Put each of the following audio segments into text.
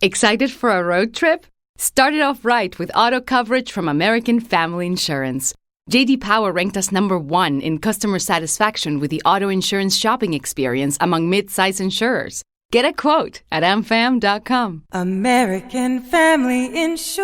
Excited for a road trip? Start it off right with auto coverage from American Family Insurance. J.D. Power ranked us number 1 in customer satisfaction with the auto insurance shopping experience among mid-size insurers. Get a quote at amfam.com. American Family Insurance.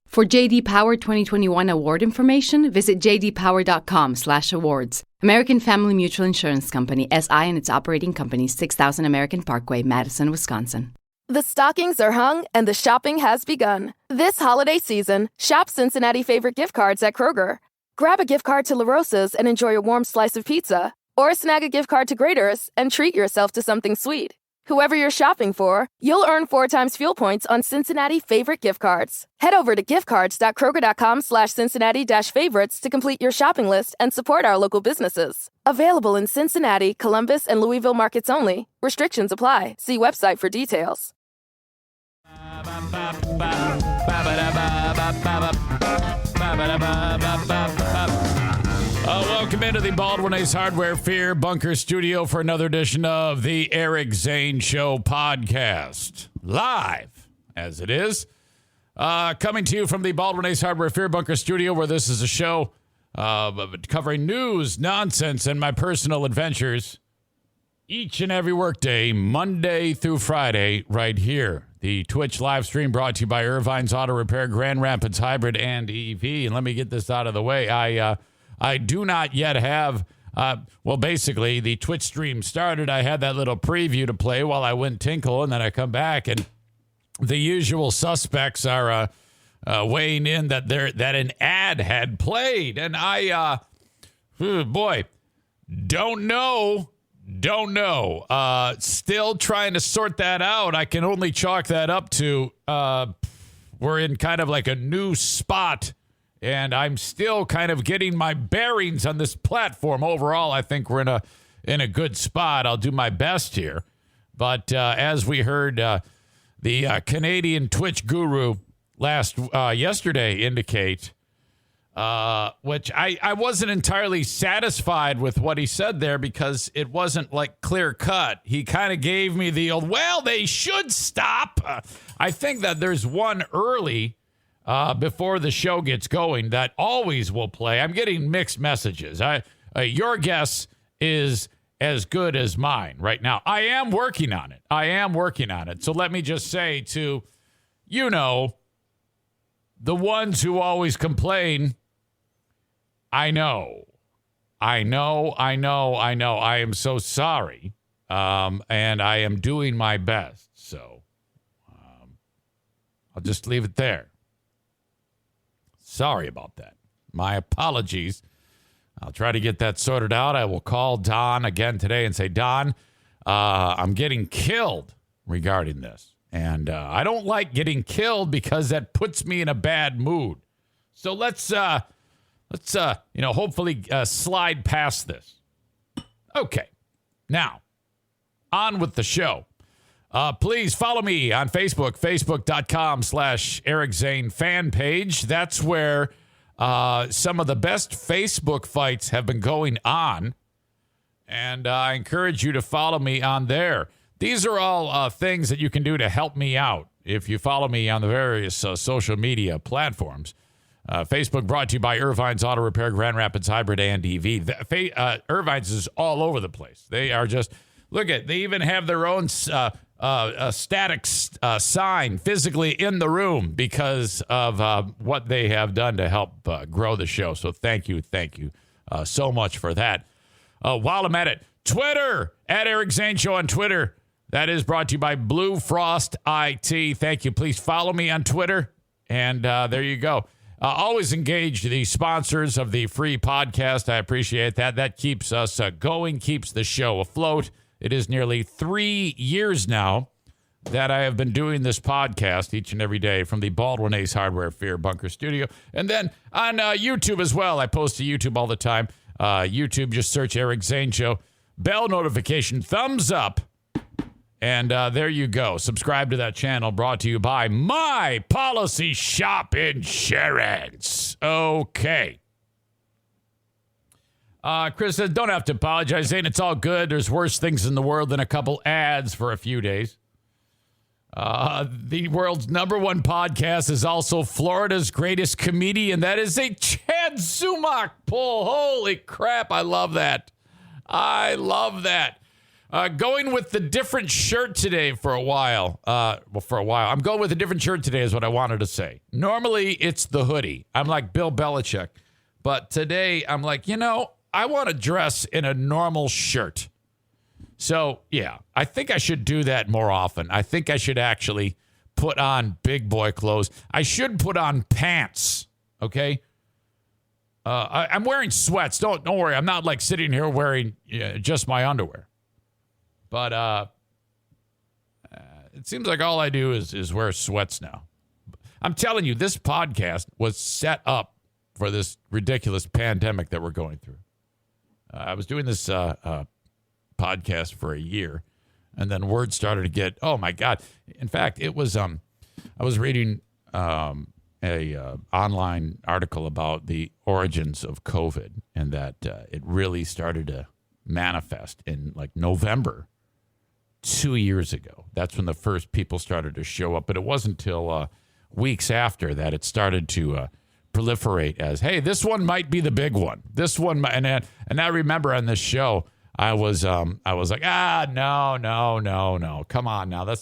For J.D. Power 2021 award information, visit jdpower.com/awards. American Family Mutual Insurance Company, SI and its operating companies, 6000 American Parkway, Madison, Wisconsin. The stockings are hung and the shopping has begun. This holiday season, shop Cincinnati favorite gift cards at Kroger. Grab a gift card to La Rosa's and enjoy a warm slice of pizza. Or snag a gift card to Grater's and treat yourself to something sweet. Whoever you're shopping for, you'll earn 4 times fuel points on Cincinnati favorite gift cards. Head over to giftcards.kroger.com/Cincinnati-favorites to complete your shopping list and support our local businesses. Available in Cincinnati, Columbus, and Louisville markets only. Restrictions apply. See website for details. Welcome into the Baldwin Ace Hardware Fear Bunker Studio for another edition of the Eric Zane Show podcast. Live, as it is. Coming to you from the Baldwin Ace Hardware Fear Bunker Studio, where this is a show covering news, nonsense, and my personal adventures each and every workday, Monday through Friday, right here. The Twitch live stream brought to you by Irvine's Auto Repair, Grand Rapids Hybrid, and EV. And let me get this out of the way. I do not yet have, basically, the Twitch stream started. I had that little preview to play while I went tinkle, and then I come back, and the usual suspects are weighing in that an ad had played. And I, don't know. Still trying to sort that out. I can only chalk that up to we're in kind of like a new spot. And I'm still kind of getting my bearings on this platform. Overall, I think we're in a good spot. I'll do my best here. But as we heard the Canadian Twitch guru yesterday indicate, which I wasn't entirely satisfied with what he said there because it wasn't like clear cut. He kind of gave me the old, well, they should stop. I think that there's one early before the show gets going that always will play. I'm getting mixed messages. Your guess is as good as mine right now. I am working on it. So let me just say to, the ones who always complain, I know. I am so sorry. And I am doing my best. So I'll just leave it there. Sorry about that. My apologies. I'll try to get that sorted out. I will call Don again today and say, Don, I'm getting killed regarding this. And I don't like getting killed because that puts me in a bad mood. So let's hopefully slide past this. Okay. Now, on with the show. Please follow me on Facebook, facebook.com/Eric Zane fan page. That's where some of the best Facebook fights have been going on. And I encourage you to follow me on there. These are all things that you can do to help me out if you follow me on the various social media platforms. Facebook brought to you by Irvine's Auto Repair, Grand Rapids Hybrid, and EV. Irvine's is all over the place. They are just, they even have their own a static sign physically in the room because of what they have done to help grow the show. So thank you so much for that. While I'm at it, Twitter, at Eric Zane Show on Twitter. That is brought to you by Blue Frost IT. Thank you. Please follow me on Twitter. And there you go. Always engage the sponsors of the free podcast. I appreciate that. That keeps us going, keeps the show afloat. It is nearly 3 years now that I have been doing this podcast each and every day from the Baldwin Ace Hardware Fear Bunker Studio. And then on YouTube as well. I post to YouTube all the time. YouTube, just search Eric Zane Show. Bell notification, thumbs up. And there you go. Subscribe to that channel brought to you by My Policy Shop Insurance. Okay. Chris says, don't have to apologize, Zane. It's all good. There's worse things in the world than a couple ads for a few days. The world's number one podcast is also Florida's greatest comedian. That is a Chad Zumock pull. Holy crap, I love that. I love that. Going with the different shirt today for a while. I'm going with a different shirt today is what I wanted to say. Normally, it's the hoodie. I'm like Bill Belichick. But today, I'm like, I want to dress in a normal shirt. So, yeah, I think I should do that more often. I think I should actually put on big boy clothes. I should put on pants, okay? I'm wearing sweats. Don't worry. I'm not like sitting here wearing just my underwear. But it seems like all I do is wear sweats now. I'm telling you, this podcast was set up for this ridiculous pandemic that we're going through. I was doing this podcast for a year, and then word started to get, oh my God. In fact, it was I was reading a online article about the origins of COVID, and that it really started to manifest in like November 2 years ago. That's when the first people started to show up, but it wasn't until weeks after that it started to proliferate as, hey, this one might be the big one. This one, and I remember on this show, I was like, no, come on now.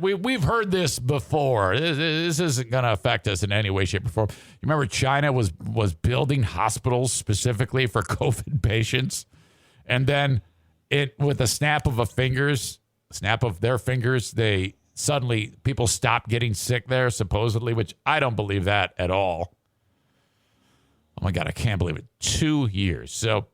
We've heard this before. This isn't going to affect us in any way, shape, or form. You remember China was building hospitals specifically for COVID patients, and then with a snap of their fingers, they suddenly people stopped getting sick there, supposedly, which I don't believe that at all. Oh my God, I can't believe it. 2 years. So.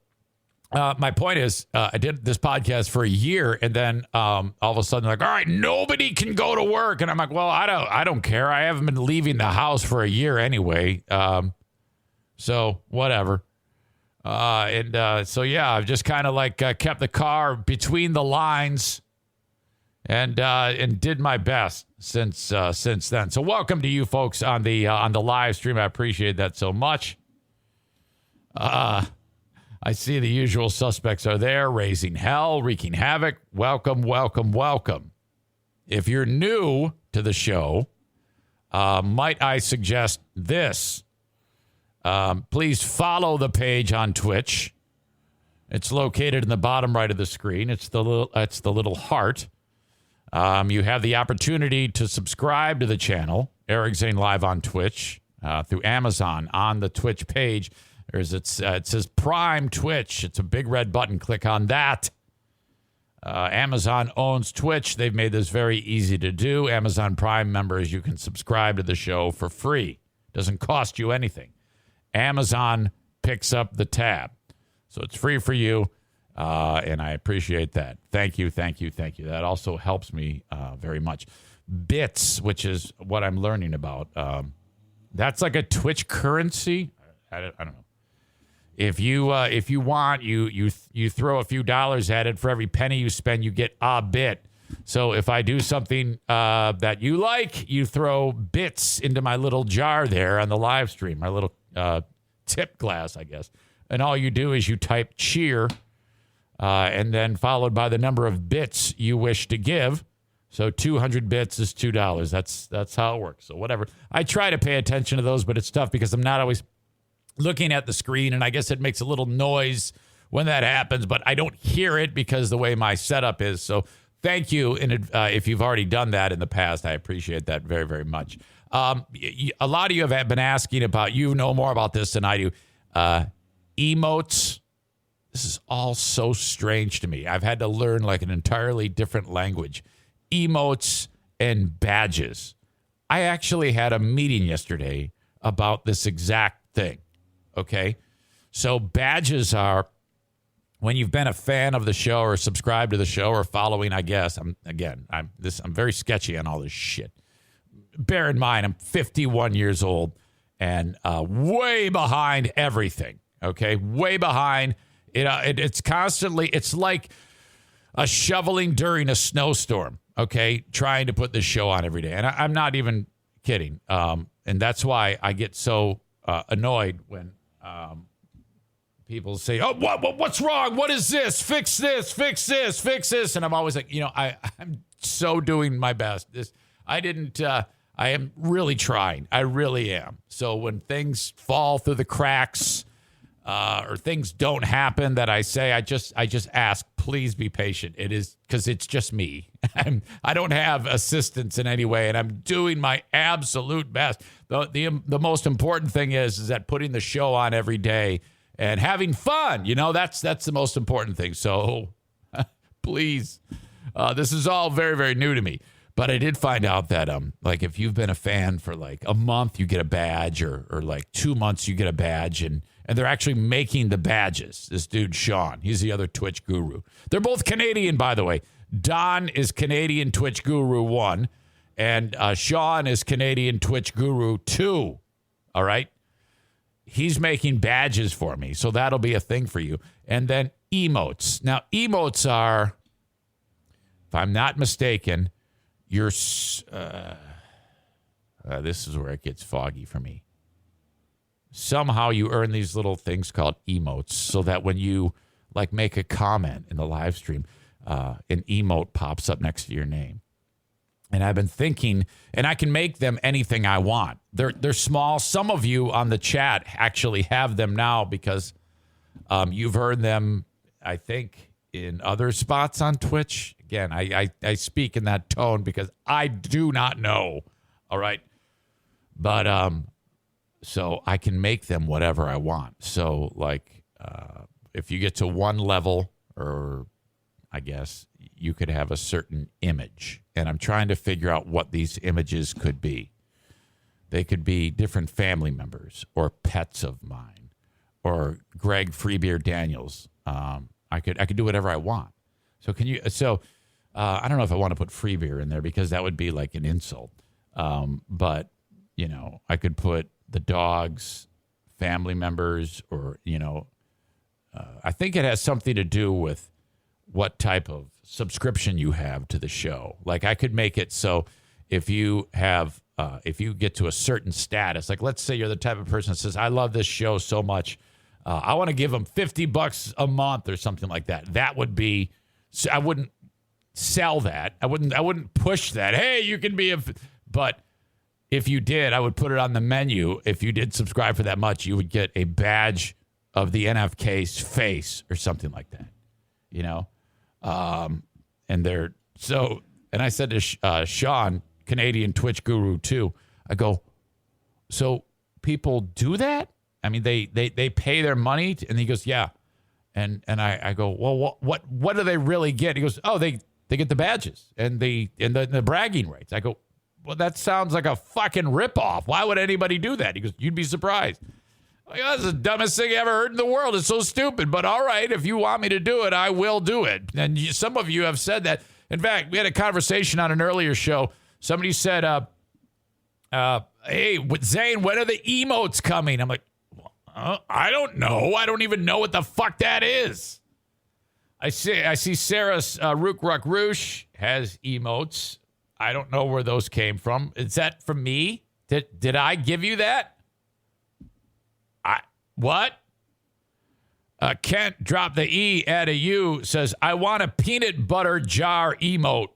My point is, I did this podcast for a year, and then all of a sudden, like, all right, nobody can go to work, and I'm like, well, I don't care. I haven't been leaving the house for a year anyway, so whatever. So yeah, I've just kind of like kept the car between the lines, and did my best since then. So welcome to you folks on the live stream. I appreciate that so much. I see the usual suspects are there, raising hell, wreaking havoc. Welcome, welcome, welcome. If you're new to the show, might I suggest this? Please follow the page on Twitch. It's located in the bottom right of the screen. It's the little heart. You have the opportunity to subscribe to the channel, Eric Zane Live on Twitch, through Amazon on the Twitch page. It says Prime Twitch. It's a big red button. Click on that. Amazon owns Twitch. They've made this very easy to do. Amazon Prime members, you can subscribe to the show for free. Doesn't cost you anything. Amazon picks up the tab. So it's free for you, and I appreciate that. Thank you, thank you, thank you. That also helps me very much. Bits, which is what I'm learning about. That's like a Twitch currency. I don't know. If you want, you throw a few dollars at it. For every penny you spend, you get a bit. So if I do something that you like, you throw bits into my little jar there on the live stream, my little tip glass, I guess. And all you do is you type cheer, and then followed by the number of bits you wish to give. So 200 bits is $2. That's how it works. So whatever. I try to pay attention to those, but it's tough because I'm not always looking at the screen, and I guess it makes a little noise when that happens, but I don't hear it because the way my setup is. So thank you if you've already done that in the past. I appreciate that very, very much. A lot of you have been asking about, you know more about this than I do, emotes. This is all so strange to me. I've had to learn like an entirely different language. Emotes and badges. I actually had a meeting yesterday about this exact thing. Okay, so badges are when you've been a fan of the show or subscribed to the show or following. I guess I'm very sketchy on all this shit. Bear in mind, I'm 51 years old and way behind everything. Okay, way behind. It's constantly. It's like a shoveling during a snowstorm. Okay, trying to put this show on every day, and I'm not even kidding. And that's why I get so annoyed when people say, "Oh, what's wrong? What is this? Fix this, fix this, fix this." And I'm always like, I'm so doing my best. I didn't. I am really trying. I really am. So when things fall through the cracks or things don't happen that I say, I just ask, please be patient. It is because it's just me. I don't have assistance in any way, and I'm doing my absolute best. The most important thing is that putting the show on every day and having fun. That's the most important thing. So please, this is all very, very new to me. But I did find out that, like, if you've been a fan for like a month, you get a badge, or like 2 months, you get a badge, and they're actually making the badges. This dude, Sean, he's the other Twitch guru. They're both Canadian, by the way. Don is Canadian Twitch Guru 1, and Sean is Canadian Twitch Guru 2. All right? He's making badges for me, so that'll be a thing for you. And then emotes. Now, emotes are, if I'm not mistaken, this is where it gets foggy for me. Somehow you earn these little things called emotes, so that when you like make a comment in the live stream, an emote pops up next to your name. And I've been thinking, and I can make them anything I want. They're small. Some of you on the chat actually have them now because you've heard them, I think, in other spots on Twitch. Again, I speak in that tone because I do not know. All right. But so I can make them whatever I want. So like if you get to one level, or I guess you could have a certain image. And I'm trying to figure out what these images could be. They could be different family members or pets of mine or Greg Freebeer Daniels. I could do whatever I want. So can you? So I don't know if I want to put Freebeer in there because that would be like an insult. But I could put the dog's family members, or I think it has something to do with what type of subscription you have to the show. Like I could make it so if you have, if you get to a certain status, like let's say you're the type of person that says, I love this show so much, I want to give them $50 a month or something like that. That would be, I wouldn't sell that. I wouldn't push that. Hey, you can be but if you did, I would put it on the menu. If you did subscribe for that much, you would get a badge of the NFK's face or something like that, and I said to Sean, Canadian Twitch Guru 2, I go, so people do that? I mean, they pay their money, and he goes, yeah. And I go, well, what do they really get? He goes, oh, they get the badges and the bragging rights. I go, well, that sounds like a fucking ripoff. Why would anybody do that? He goes, you'd be surprised. Like, that's the dumbest thing I ever heard in the world. It's so stupid. But all right, if you want me to do it, I will do it. And some of you have said that. In fact, we had a conversation on an earlier show. Somebody said, hey, Zane, when are the emotes coming? I'm like, I don't know. I don't even know what the fuck that is. I see Sarah's Rook Ruck Roosh has emotes. I don't know where those came from. Is that from me? Did I give you that? What? Kent dropped the E, add a U, says, I want a peanut butter jar emote.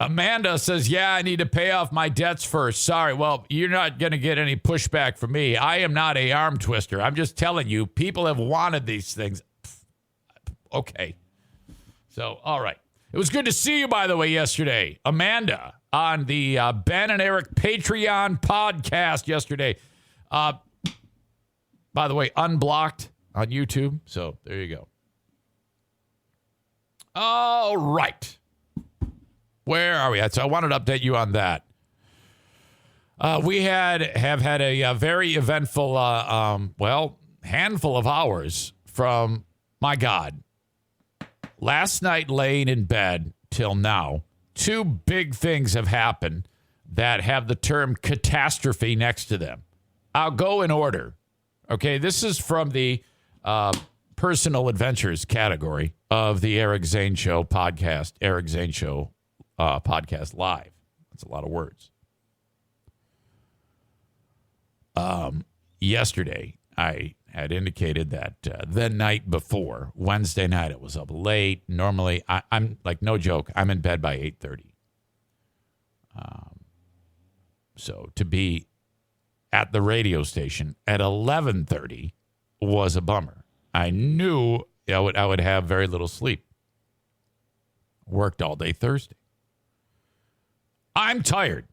Amanda says, yeah, I need to pay off my debts first. Sorry. Well, you're not going to get any pushback from me. I am not a arm twister. I'm just telling you, people have wanted these things. Okay. So, all right. It was good to see you, by the way, yesterday. Amanda on the Ben and Eric Patreon podcast yesterday. By the way, unblocked on YouTube. So there you go. All right. Where are we at? So I wanted to update you on that. We have had a very eventful, handful of hours from, my God, last night laying in bed till now. Two big things have happened that have the term catastrophe next to them. I'll go in order. Okay, this is from the personal adventures category of the Eric Zane Show podcast, Eric Zane Show podcast live. That's a lot of words. Yesterday, I had indicated that the night before, Wednesday night, it was up late. Normally, I'm like, no joke, I'm in bed by 8:30. So to be at the radio station at 11:30 was a bummer. I knew I would have very little sleep. Worked all day Thursday. I'm tired.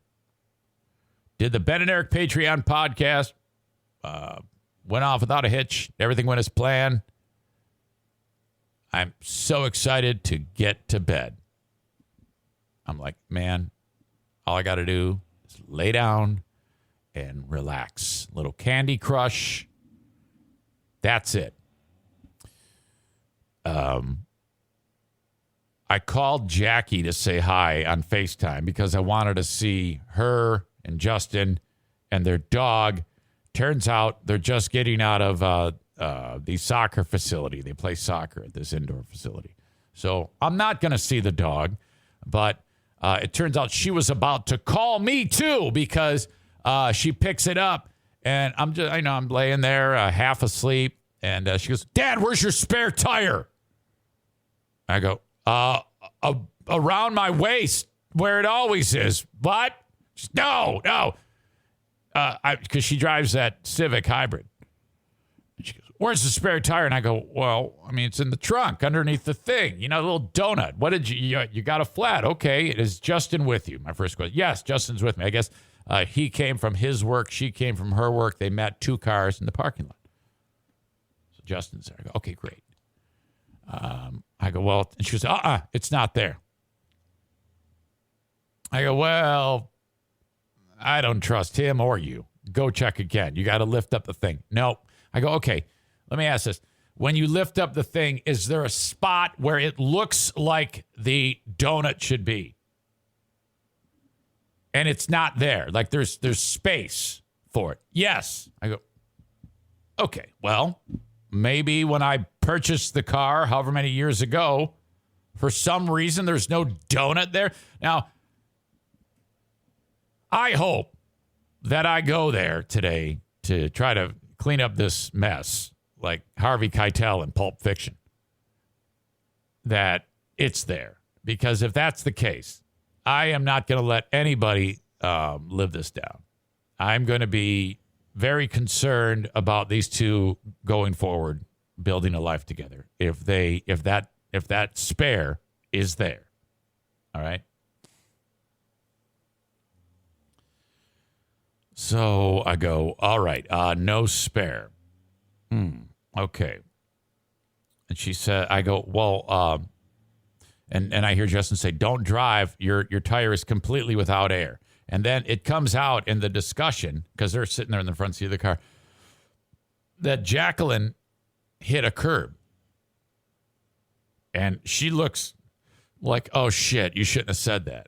Did the Ben and Eric Patreon podcast. Went off without a hitch. Everything went as planned. I'm so excited to get to bed. I'm like, man, all I got to do is lay down and relax. Little Candy Crush. That's it. I called Jackie to say hi on FaceTime because I wanted to see her and Justin and their dog. Turns out they're just getting out of the soccer facility. They play soccer at this indoor facility. So I'm not going to see the dog, but it turns out she was about to call me too because she picks it up, and I'm laying there half asleep, and she goes, "Dad, where's your spare tire?" I go, around my waist where it always is. What? She goes, no. Because she drives that Civic Hybrid. And she goes, "Where's the spare tire?" And I go, "Well, I mean, it's in the trunk underneath the thing. You know, the little donut. What did you got a flat? Okay. Is Justin with you?" My first question. Yes, Justin's with me. I guess he came from his work. She came from her work. They met two cars in the parking lot. So Justin's there. I go, "Okay, great." I go, "Well," and she goes, "It's not there." I go, "Well, I don't trust him or you. Go check again. You got to lift up the thing." "No." I go, "Okay, let me ask this. When you lift up the thing, is there a spot where it looks like the donut should be? And it's not there. Like there's space for it." "Yes." I go, "Okay, well, maybe when I purchased the car, however many years ago, for some reason there's no donut there." Now, I hope that I go there today to try to clean up this mess like Harvey Keitel in Pulp Fiction, that it's there. Because if that's the case, I am not going to let anybody live this down. I'm going to be very concerned about these two going forward, building a life together. If that spare is there. All right. So I go, "All right, no spare." Okay. And she said, I go, "Well, and I hear Justin say, 'Don't drive. Your tire is completely without air.'" And then it comes out in the discussion, because they're sitting there in the front seat of the car, that Jacqueline hit a curb. And she looks like, "Oh, shit, you shouldn't have said that."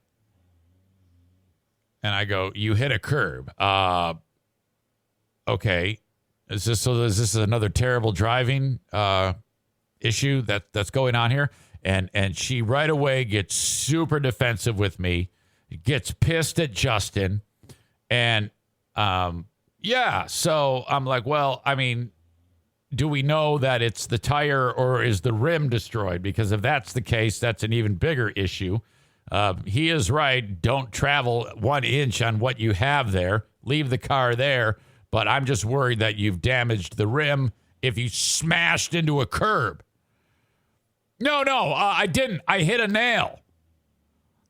And I go, "You hit a curb. Okay. Is this another terrible driving issue that's going on here?" And she right away gets super defensive with me, gets pissed at Justin. And yeah, so I'm like, well, I mean, do we know that it's the tire or is the rim destroyed? Because if that's the case, that's an even bigger issue. He is right. Don't travel 1 inch on what you have there. Leave the car there. But I'm just worried that you've damaged the rim if you smashed into a curb. No, I didn't. I hit a nail.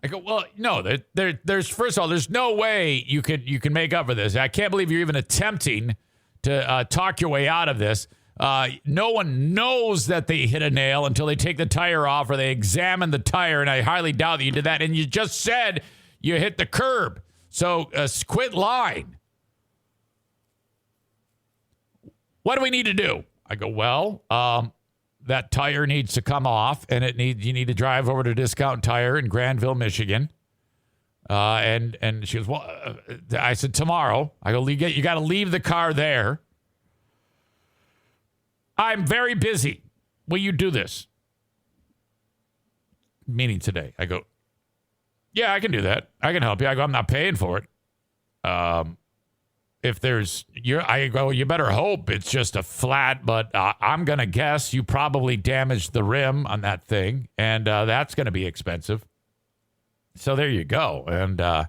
I go, well, no, there's first of all, there's no way you can make up for this. I can't believe you're even attempting to talk your way out of this. No one knows that they hit a nail until they take the tire off or they examine the tire, and I highly doubt that you did that. And you just said you hit the curb. So quit lying. What do we need to do? I go, well, that tire needs to come off, and you need to drive over to Discount Tire in Granville, Michigan. And she goes, well, I said, tomorrow. I go, you got to leave the car there. I'm very busy. Will you do this? Meeting today. I go, yeah, I can do that. I can help you. I go, I'm not paying for it. if there's, I go, you better hope it's just a flat, but I'm going to guess you probably damaged the rim on that thing, and that's going to be expensive. So there you go. And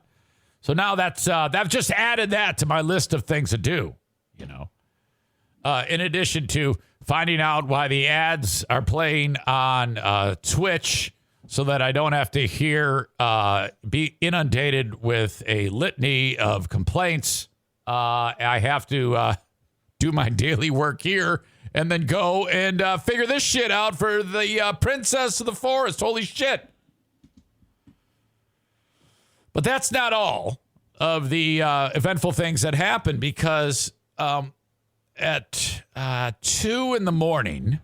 so now I've just added that to my list of things to do, in addition to finding out why the ads are playing on Twitch so that I don't have to be inundated with a litany of complaints. I have to do my daily work here and then go and figure this shit out for the Princess of the Forest. Holy shit. But that's not all of the eventful things that happened, because at 2 a.m,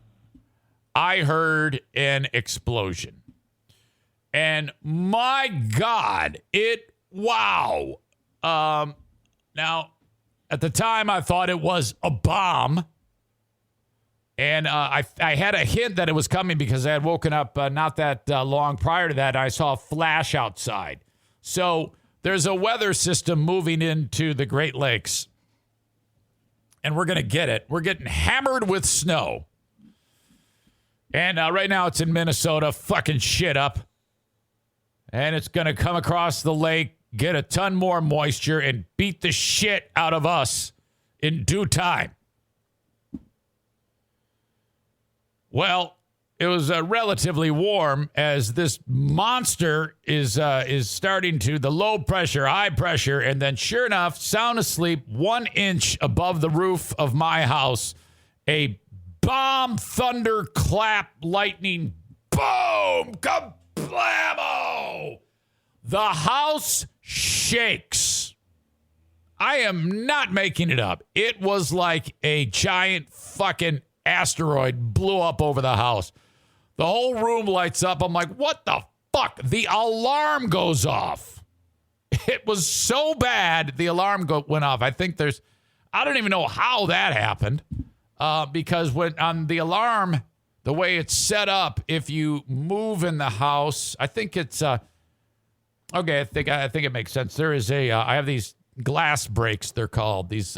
I heard an explosion. And my God, wow. Now, at the time, I thought it was a bomb. And I had a hint that it was coming because I had woken up not that long prior to that. I saw a flash outside. So there's a weather system moving into the Great Lakes. And we're going to get it. We're getting hammered with snow. And right now it's in Minnesota, fucking shit up. And it's going to come across the lake, get a ton more moisture, and beat the shit out of us in due time. Well, it was relatively warm as this monster is starting to the low pressure, high pressure, and then sure enough, sound asleep 1 inch above the roof of my house, a bomb, thunder, clap, lightning, boom, kablamo! The house shakes. I am not making it up. It was like a giant fucking asteroid blew up over the house. The whole room lights up. I'm like, what the fuck? The alarm goes off. It was so bad, the alarm went off. I don't even know how that happened. Because when on the alarm, the way it's set up, if you move in the house, I think it's okay. I think it makes sense. There is I have these glass breaks. They're called these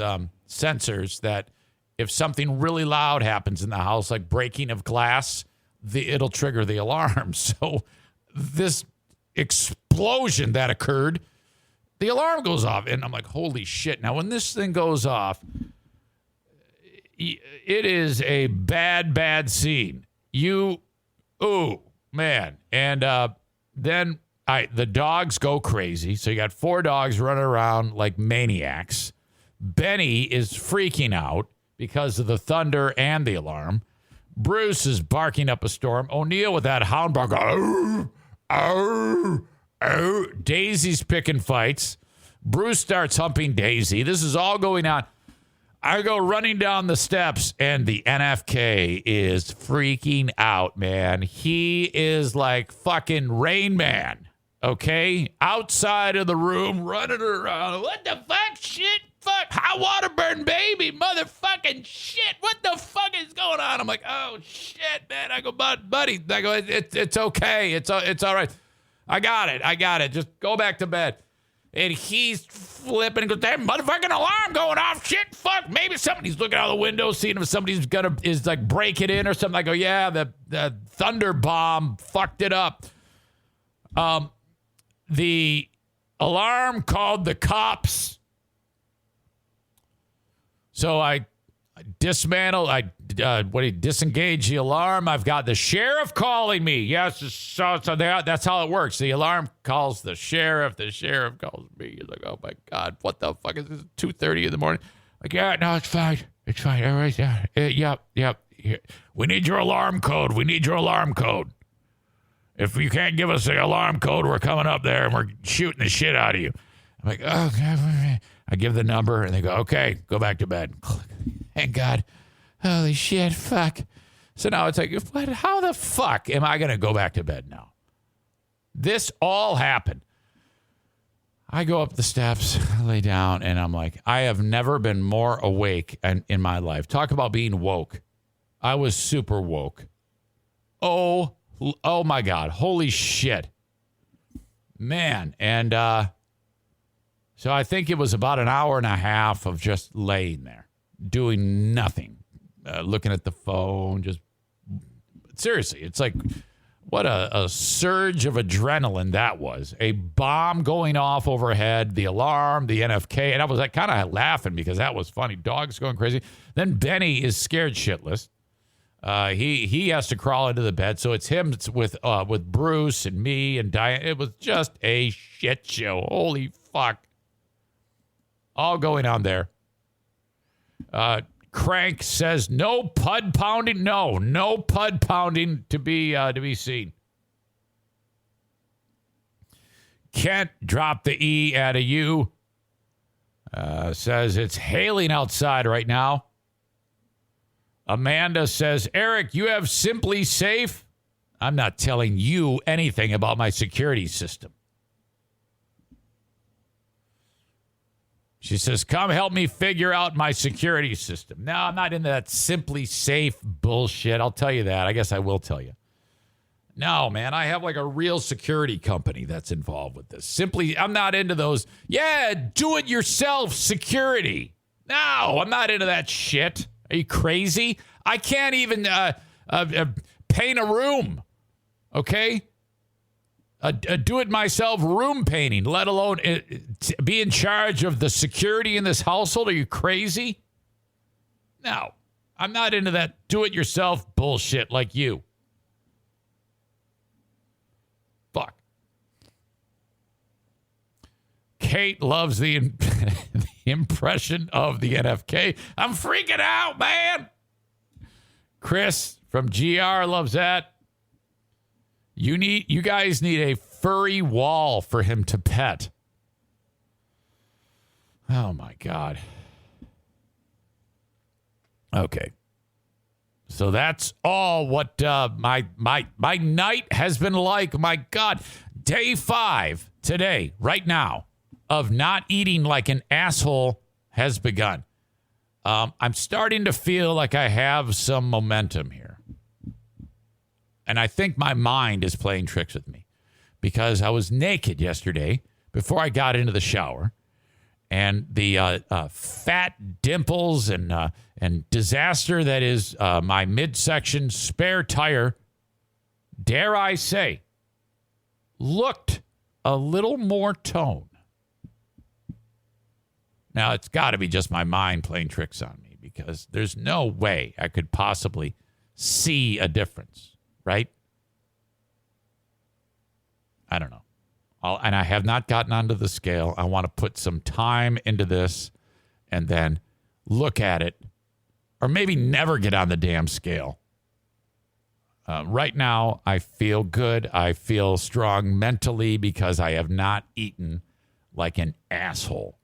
sensors that if something really loud happens in the house, like breaking of glass, it'll trigger the alarm. So this explosion that occurred, the alarm goes off, and I'm like, holy shit. Now, when this thing goes off, it is a bad, bad scene. Man. And then the dogs go crazy. So you got 4 dogs running around like maniacs. Benny is freaking out because of the thunder and the alarm. Bruce is barking up a storm. O'Neill with that hound bark. Arr, arr, arr. Daisy's picking fights. Bruce starts humping Daisy. This is all going on. I go running down the steps, and the NFK is freaking out, man. He is like fucking Rain Man, okay? Outside of the room, running around. What the fuck? Shit, fuck. Hot water burn, baby. Motherfucking shit. What the fuck is going on? I'm like, oh, shit, man. I go, buddy. I go, it's okay. It's all right. I got it. Just go back to bed. And he's flipping and goes, that motherfucking alarm going off. Shit, fuck. Maybe somebody's looking out the window, seeing if somebody's is like breaking in or something. I go, yeah, the thunder bomb fucked it up. The alarm called the cops. So I dismantle, disengage the alarm. I've got the sheriff calling me. Yes, so that's how it works. The alarm calls the sheriff. The sheriff calls me. He's like, oh my God, what the fuck is this? 2:30 in the morning. Like, yeah, no, it's fine. It's fine. Everybody's yep. Here. We need your alarm code. If you can't give us the alarm code, we're coming up there and we're shooting the shit out of you. I'm like, oh, God. I give the number, and they go, okay, go back to bed. Thank God. Holy shit, fuck. So now it's like, what? How the fuck am I going to go back to bed now? This all happened. I go up the steps, lay down, and I'm like, I have never been more awake in my life. Talk about being woke. I was super woke. Oh my God. Holy shit. Man. And So I think it was about an hour and a half of just laying there, doing nothing, looking at the phone. Just seriously, it's like what a surge of adrenaline that was. A bomb going off overhead, the alarm, the NFK. And I was like kind of laughing because that was funny. Dogs going crazy. Then Benny is scared shitless. He has to crawl into the bed. So it's him with Bruce and me and Diane. It was just a shit show. Holy fuck. All going on there. Crank says no pud pounding. No pud pounding to be seen. Kent dropped the E at a U. Says it's hailing outside right now. Amanda says, Eric, you have Simply Safe? I'm not telling you anything about my security system. She says, come help me figure out my security system. No, I'm not into that Simply Safe bullshit. I'll tell you that. I guess I will tell you. No, man, I have like a real security company that's involved with this. I'm not into those, do-it-yourself security. No, I'm not into that shit. Are you crazy? I can't even paint a room, okay? A do-it-myself room painting, let alone be in charge of the security in this household. Are you crazy? No, I'm not into that do-it-yourself bullshit like you. Fuck. Kate loves the impression of the NFK. I'm freaking out, man. Chris from GR loves that. You guys need a furry wall for him to pet. Oh my God. Okay. So that's all what my night has been like. My God. Day 5 today, right now, of not eating like an asshole has begun. I'm starting to feel like I have some momentum here. And I think my mind is playing tricks with me because I was naked yesterday before I got into the shower. And the fat dimples and disaster that is my midsection spare tire, dare I say, looked a little more toned. Now, it's got to be just my mind playing tricks on me because there's no way I could possibly see a difference, right? I don't know. And I have not gotten onto the scale. I want to put some time into this and then look at it or maybe never get on the damn scale. Right now, I feel good. I feel strong mentally because I have not eaten like an asshole.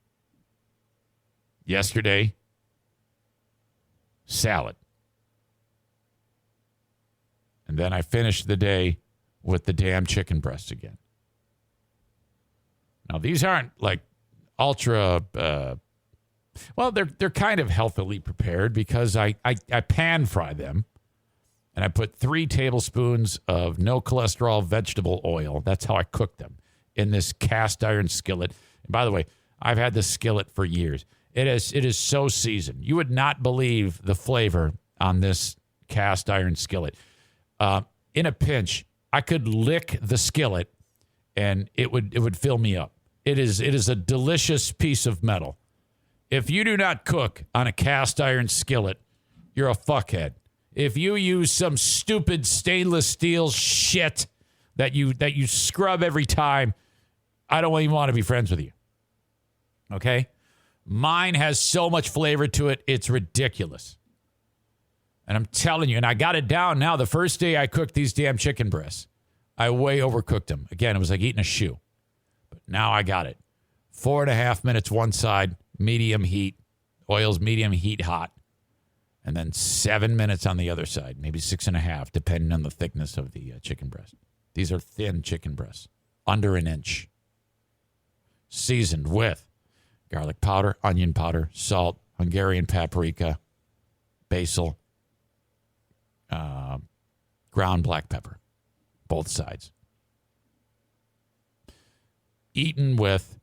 Yesterday, salad. And then I finished the day with the damn chicken breasts again. Now, these aren't like ultra, well, they're kind of healthily prepared because I pan fry them. And I put 3 tablespoons of no cholesterol vegetable oil. That's how I cook them in this cast iron skillet. And by the way, I've had this skillet for years. It is so seasoned. You would not believe the flavor on this cast iron skillet. In a pinch, I could lick the skillet and it would fill me up. It is a delicious piece of metal. If you do not cook on a cast iron skillet, you're a fuckhead. If you use some stupid stainless steel shit that you scrub every time, I don't even want to be friends with you. Okay? Mine has so much flavor to it, it's ridiculous. And I'm telling you, and I got it down now. The first day I cooked these damn chicken breasts, I way overcooked them. Again, it was like eating a shoe. But now I got it. 4.5 minutes one side, medium heat. Oil's medium heat hot. And then 7 minutes on the other side, maybe 6.5, depending on the thickness of the chicken breast. These are thin chicken breasts, under an inch. Seasoned with garlic powder, onion powder, salt, Hungarian paprika, basil, ground black pepper, both sides. Eaten with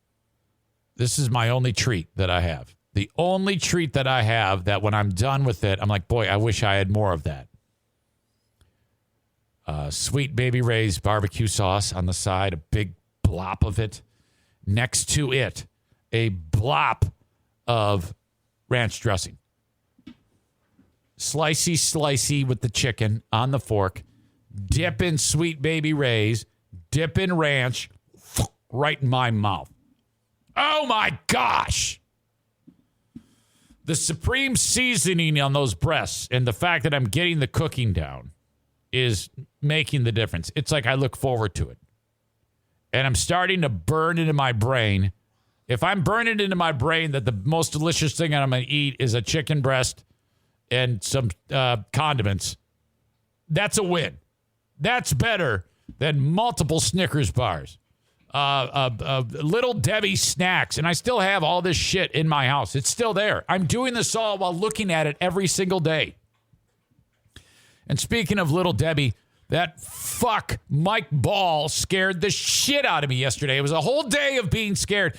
This is my only treat that I have. The only treat that I have that when I'm done with it, I'm like, boy, I wish I had more of that. Sweet Baby Ray's barbecue sauce on the side, a big blop of it. Next to it, a blop of ranch dressing. Slicey with the chicken on the fork. Dip in Sweet Baby Ray's. Dip in ranch. Right in my mouth. Oh, my gosh. The supreme seasoning on those breasts and the fact that I'm getting the cooking down is making the difference. It's like I look forward to it. And I'm starting to burn into my brain. If I'm burning into my brain that the most delicious thing I'm going to eat is a chicken breast and some condiments, that's a win. That's better than multiple Snickers bars. Little Debbie snacks, and I still have all this shit in my house. It's still there. I'm doing this all while looking at it every single day. And speaking of Little Debbie, that fuck Mike Ball scared the shit out of me yesterday. It was a whole day of being scared.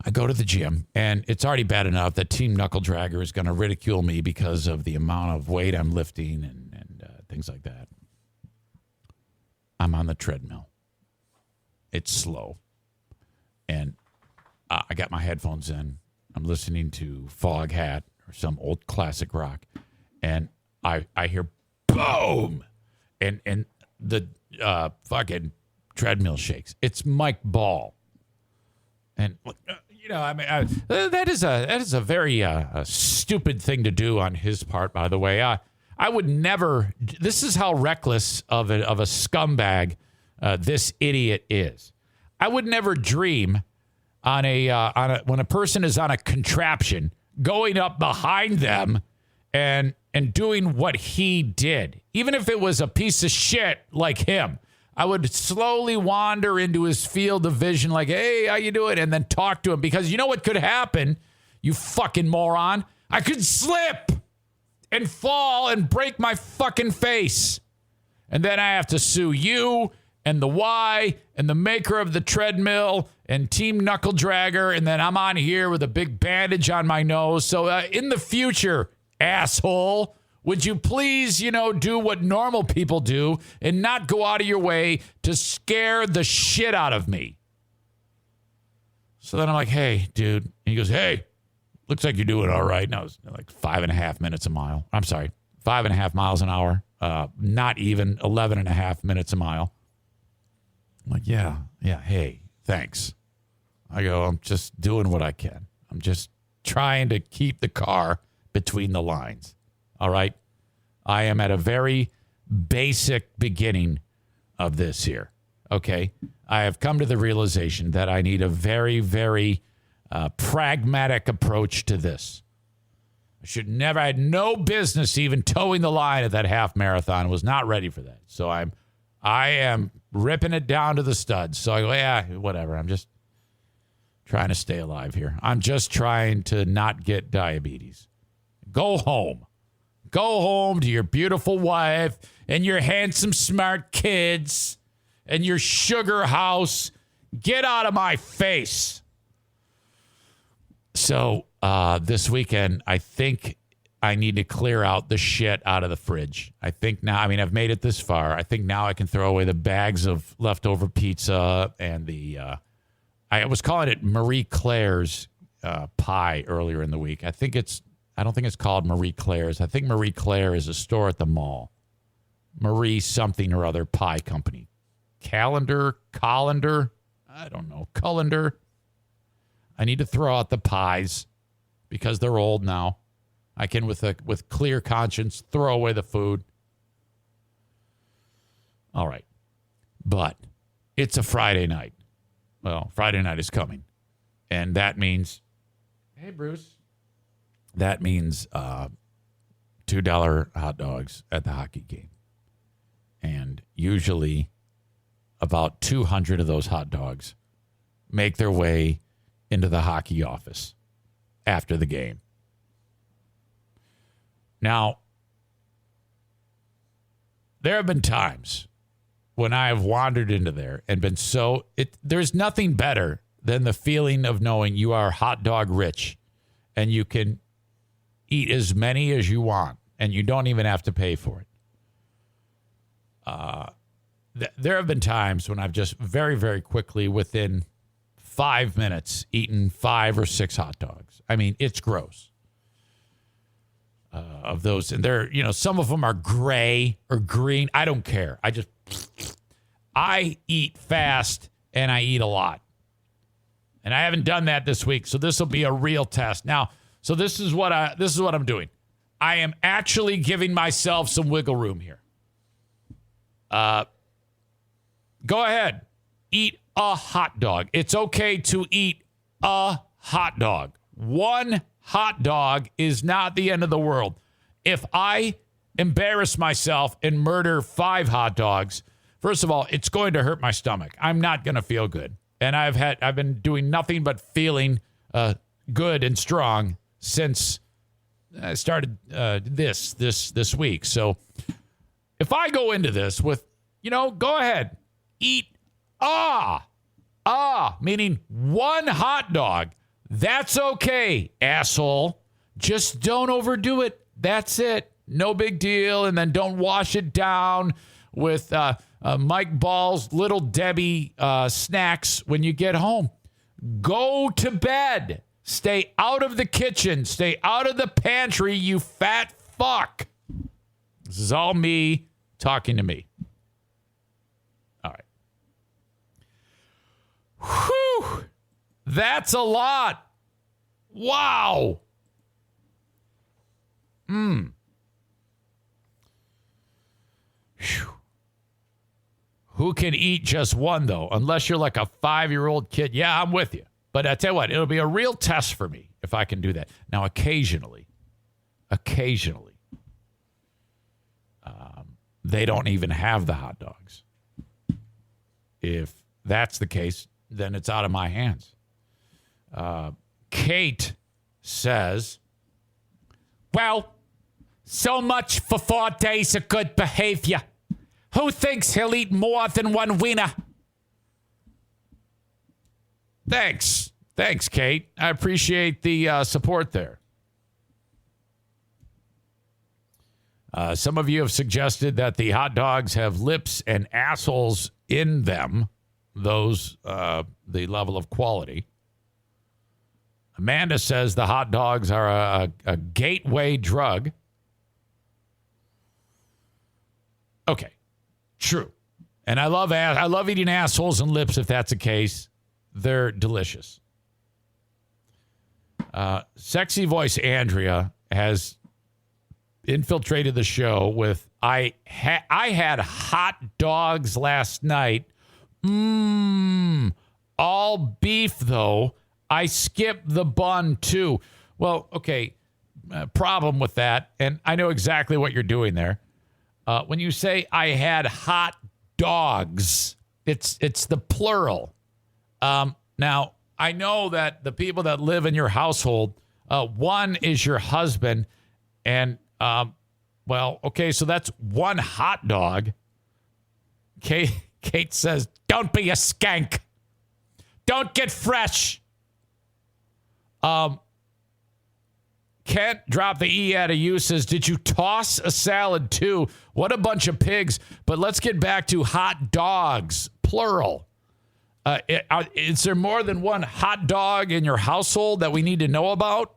I go to the gym, and it's already bad enough that Team Knuckle Dragger is going to ridicule me because of the amount of weight I'm lifting and things like that. I'm on the treadmill. It's slow. And I got my headphones in. I'm listening to Foghat or some old classic rock. And I hear boom. And the fucking treadmill shakes. It's Mike Ball. And, that is a very stupid thing to do on his part, by the way. I would never. This is how reckless of a scumbag this idiot is. I would never dream on when a person is on a contraption going up behind them and doing what he did, even if it was a piece of shit like him. I would slowly wander into his field of vision like, hey, how you doing? And then talk to him because you know what could happen, you fucking moron? I could slip and fall and break my fucking face. And then I have to sue you and the Y and the maker of the treadmill and Team Knuckle Dragger. And then I'm on here with a big bandage on my nose. So in the future, asshole, would you please, do what normal people do and not go out of your way to scare the shit out of me? So then I'm like, hey, dude. And he goes, hey, looks like you're doing all right. And I was like 5.5 minutes a mile. I'm sorry, 5.5 miles an hour. Not even 11.5 minutes a mile. I'm like, yeah, hey, thanks. I go, I'm just doing what I can. I'm just trying to keep the car between the lines. All right. I am at a very basic beginning of this here. Okay. I have come to the realization that I need a very, very pragmatic approach to this. I had no business even towing the line at that half marathon. Was not ready for that. So I am ripping it down to the studs. So I go, yeah, whatever. I'm just trying to stay alive here. I'm just trying to not get diabetes. Go home. Go home to your beautiful wife and your handsome, smart kids and your sugar house. Get out of my face. So this weekend, I think I need to clear out the shit out of the fridge. I think now, I've made it this far. I think now I can throw away the bags of leftover pizza and I was calling it Marie Claire's pie earlier in the week. I don't think it's called Marie Claire's. I think Marie Claire is a store at the mall. Marie something or other pie company. Colander? I don't know. Colander. I need to throw out the pies because they're old now. I can, with clear conscience, throw away the food. All right. But it's a Friday night. Well, Friday night is coming. And that means, hey, Bruce. That means $2 hot dogs at the hockey game. And usually about 200 of those hot dogs make their way into the hockey office after the game. Now, there have been times when I have wandered into there and been there's nothing better than the feeling of knowing you are hot dog rich and you can eat as many as you want and you don't even have to pay for it. There have been times when I've just very, very quickly, within 5 minutes, eaten 5 or 6 hot dogs. I mean, it's gross. Of those, and they're, some of them are gray or green. I don't care. I eat fast and I eat a lot. And I haven't done that this week, so this will be a real test. Now, so this is what I'm doing. I am actually giving myself some wiggle room here. Go ahead. Eat a hot dog. It's okay to eat a hot dog. One hot dog is not the end of the world. If I embarrass myself and murder 5 hot dogs, first of all, it's going to hurt my stomach. I'm not going to feel good. And I've been doing nothing but feeling good and strong since I started this week. So if I go into this with, go ahead, eat meaning one hot dog. That's okay, asshole. Just don't overdo it. That's it. No big deal. And then don't wash it down with Mike Ball's Little Debbie snacks when you get home. Go to bed. Stay out of the kitchen. Stay out of the pantry, you fat fuck. This is all me talking to me. All right. Whew. That's a lot. Wow. Whew. Who can eat just one, though? Unless you're like a 5-year-old kid. Yeah, I'm with you. But I tell you what, it'll be a real test for me if I can do that. Now, occasionally, they don't even have the hot dogs. If that's the case, then it's out of my hands. Kate says, well, so much for 4 days of good behavior. Who thinks he'll eat more than one wiener? Thanks, Kate. I appreciate the support there. Some of you have suggested that the hot dogs have lips and assholes in them. Those, the level of quality. Amanda says the hot dogs are a gateway drug. Okay, true. And I love eating assholes and lips if that's the case. They're delicious. Sexy voice Andrea has infiltrated the show with, I had hot dogs last night. All beef, though. I skipped the bun, too. Well, okay, problem with that, and I know exactly what you're doing there. When you say I had hot dogs, it's the plural. Now, I know that the people that live in your household, one is your husband, and, okay, so that's one hot dog. Kate says, don't be a skank. Don't get fresh. Kent dropped the E out of you, says, did you toss a salad too? What a bunch of pigs. But let's get back to hot dogs, plural. Is there more than one hot dog in your household that we need to know about?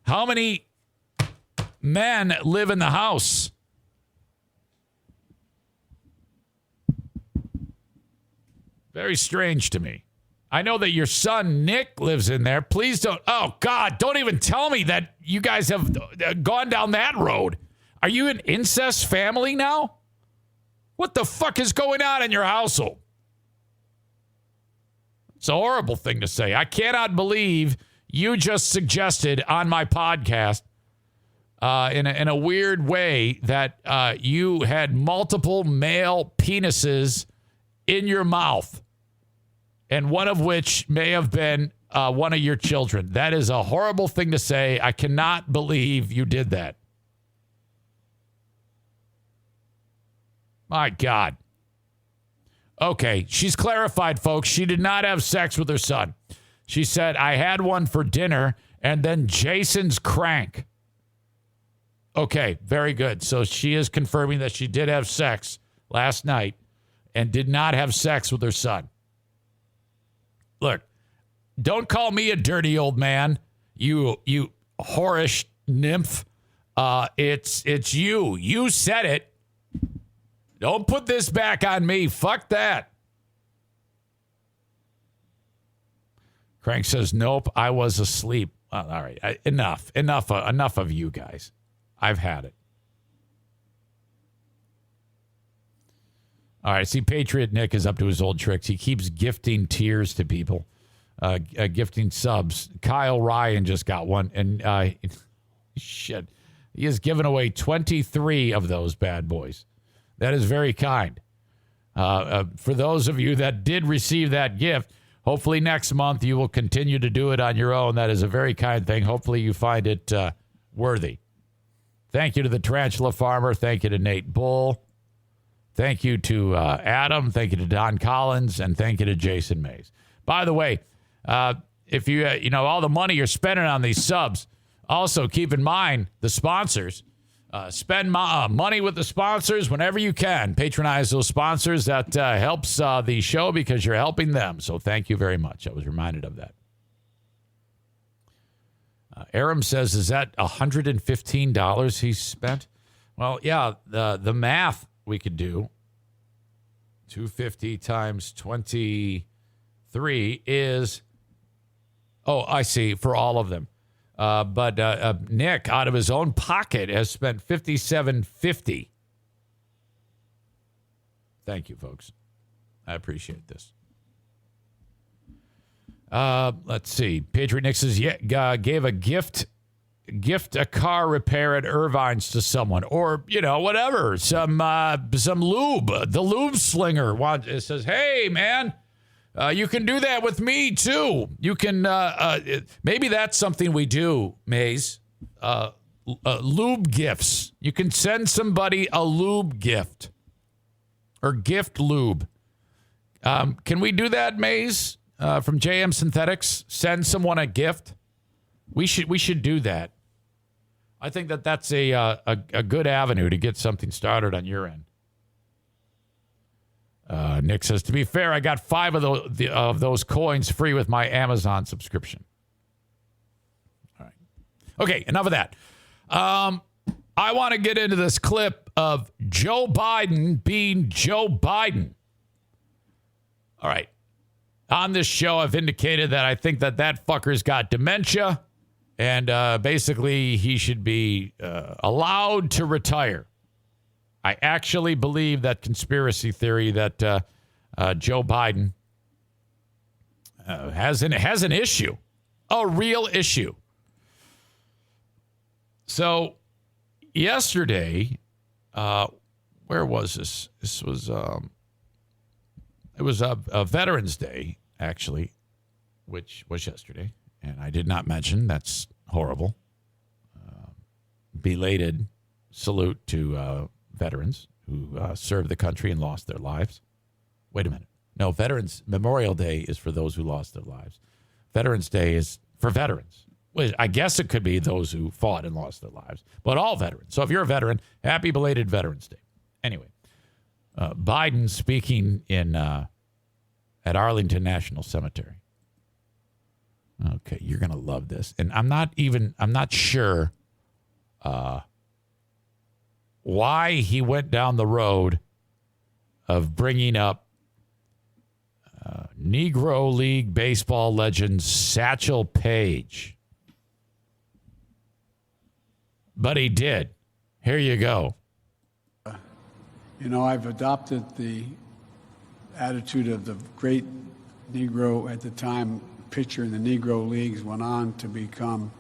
How many men live in the house? Very strange to me. I know that your son, Nick, lives in there. Please don't. Oh, God, don't even tell me that you guys have gone down that road. Are you an incest family now? What the fuck is going on in your household? It's a horrible thing to say. I cannot believe you just suggested on my podcast in a weird way that you had multiple male penises in your mouth, and one of which may have been one of your children. That is a horrible thing to say. I cannot believe you did that. My God. Okay, she's clarified, folks. She did not have sex with her son. She said, I had one for dinner, and then Jason's crank. Okay, very good. So she is confirming that she did have sex last night and did not have sex with her son. Look, don't call me a dirty old man, you whorish nymph. It's you. You said it. Don't put this back on me. Fuck that. Crank says, nope, I was asleep. Well, all right, enough of you guys. I've had it. All right, see, Patriot Nick is up to his old tricks. He keeps gifting tears to people, gifting subs. Kyle Ryan just got one, and shit, he has given away 23 of those bad boys. That is very kind. For those of you that did receive that gift, hopefully next month you will continue to do it on your own. That is a very kind thing. Hopefully you find it worthy. Thank you to the Tarantula Farmer. Thank you to Nate Bull. Thank you to Adam. Thank you to Don Collins. And thank you to Jason Mays. By the way, if you, all the money you're spending on these subs, also keep in mind the sponsors. Spend money with the sponsors whenever you can. Patronize those sponsors. That helps the show because you're helping them. So thank you very much. I was reminded of that. Aram says, is that $115 he spent? Well, yeah, the math we could do. 250 times 23 is, I see, for all of them. But Nick, out of his own pocket, has spent $57.50. Thank you, folks. I appreciate this. Let's see. Patriot Nick says, gave a gift a car repair at Irvine's to someone, or whatever. Some lube. The lube slinger says, "Hey, man, you can do that with me too. You can maybe that's something we do, Maze. Lube gifts. You can send somebody a lube gift or gift lube. Can we do that, Maze? From JM Synthetics, send someone a gift. We should do that. I think that's a good avenue to get something started on your end. Nick says, to be fair, I got 5 of those coins free with my Amazon subscription. All right. Okay, enough of that. I want to get into this clip of Joe Biden being Joe Biden. All right. On this show, I've indicated that I think that fucker's got dementia, and basically he should be allowed to retire. I actually believe that conspiracy theory that Joe Biden has an issue, a real issue. So yesterday, where was this? This was it was a Veterans Day, actually, which was yesterday, and I did not mention. That's horrible. Belated salute to veterans who served the country and lost their lives. Wait a minute. No, Veterans Memorial Day is for those who lost their lives. Veterans Day is for veterans. Well, I guess it could be those who fought and lost their lives, but all veterans. So if you're a veteran, happy belated Veterans Day. Anyway, Biden speaking at Arlington National Cemetery. Okay, you're going to love this. And I'm not sure why he went down the road of bringing up Negro League baseball legend Satchel Paige. But he did. Here you go. I've adopted the attitude of the great Negro at the time pitcher in the Negro Leagues, went on to become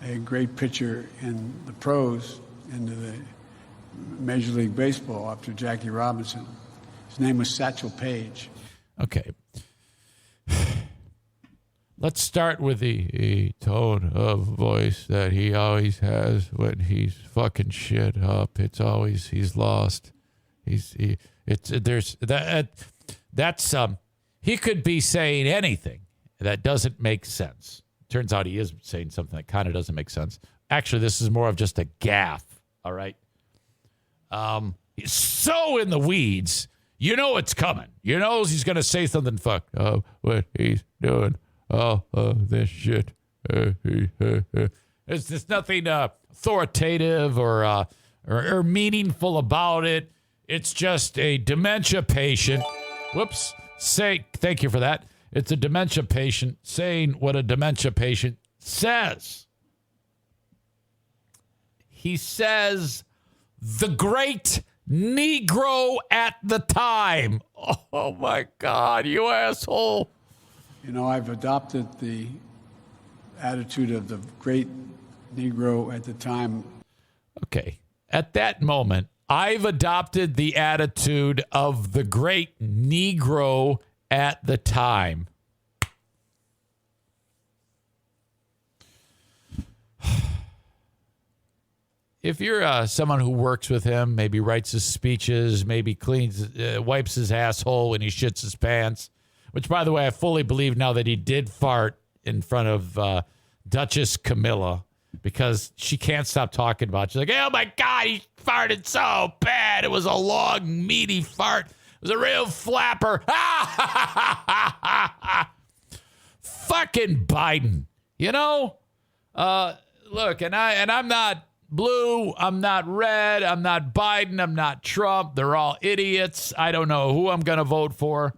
a great pitcher in the pros, into the Major League Baseball after Jackie Robinson. His name was Satchel Paige. Okay. Let's start with the tone of voice that he always has when he's fucking shit up. It's always he's lost. There's That's he could be saying anything that doesn't make sense. Turns out he is saying something that kind of doesn't make sense. Actually, this is more of just a gaffe. All right. He's so in the weeds. You know it's coming. You know he's going to say something. Fuck. Oh, what he's doing. Oh, this shit. There's nothing authoritative or meaningful about it. It's just a dementia patient. Whoops. Thank you for that. It's a dementia patient saying what a dementia patient says. He says, the great Negro at the time. Oh, my God, you asshole. You know, I've adopted the attitude of the great Negro at the time. Okay. At that moment, I've adopted the attitude of the great Negro at the time. If you're someone who works with him, maybe writes his speeches, maybe wipes his asshole when he shits his pants, which, by the way, I fully believe now that he did fart in front of Duchess Camilla because she can't stop talking about it. She's like, oh, my God, he farted so bad. It was a long, meaty fart. It was a real flapper. Fucking Biden. You know? Look, and I'm not blue, I'm not red, I'm not Biden, I'm not Trump. They're all idiots. I don't know who I'm going to vote for.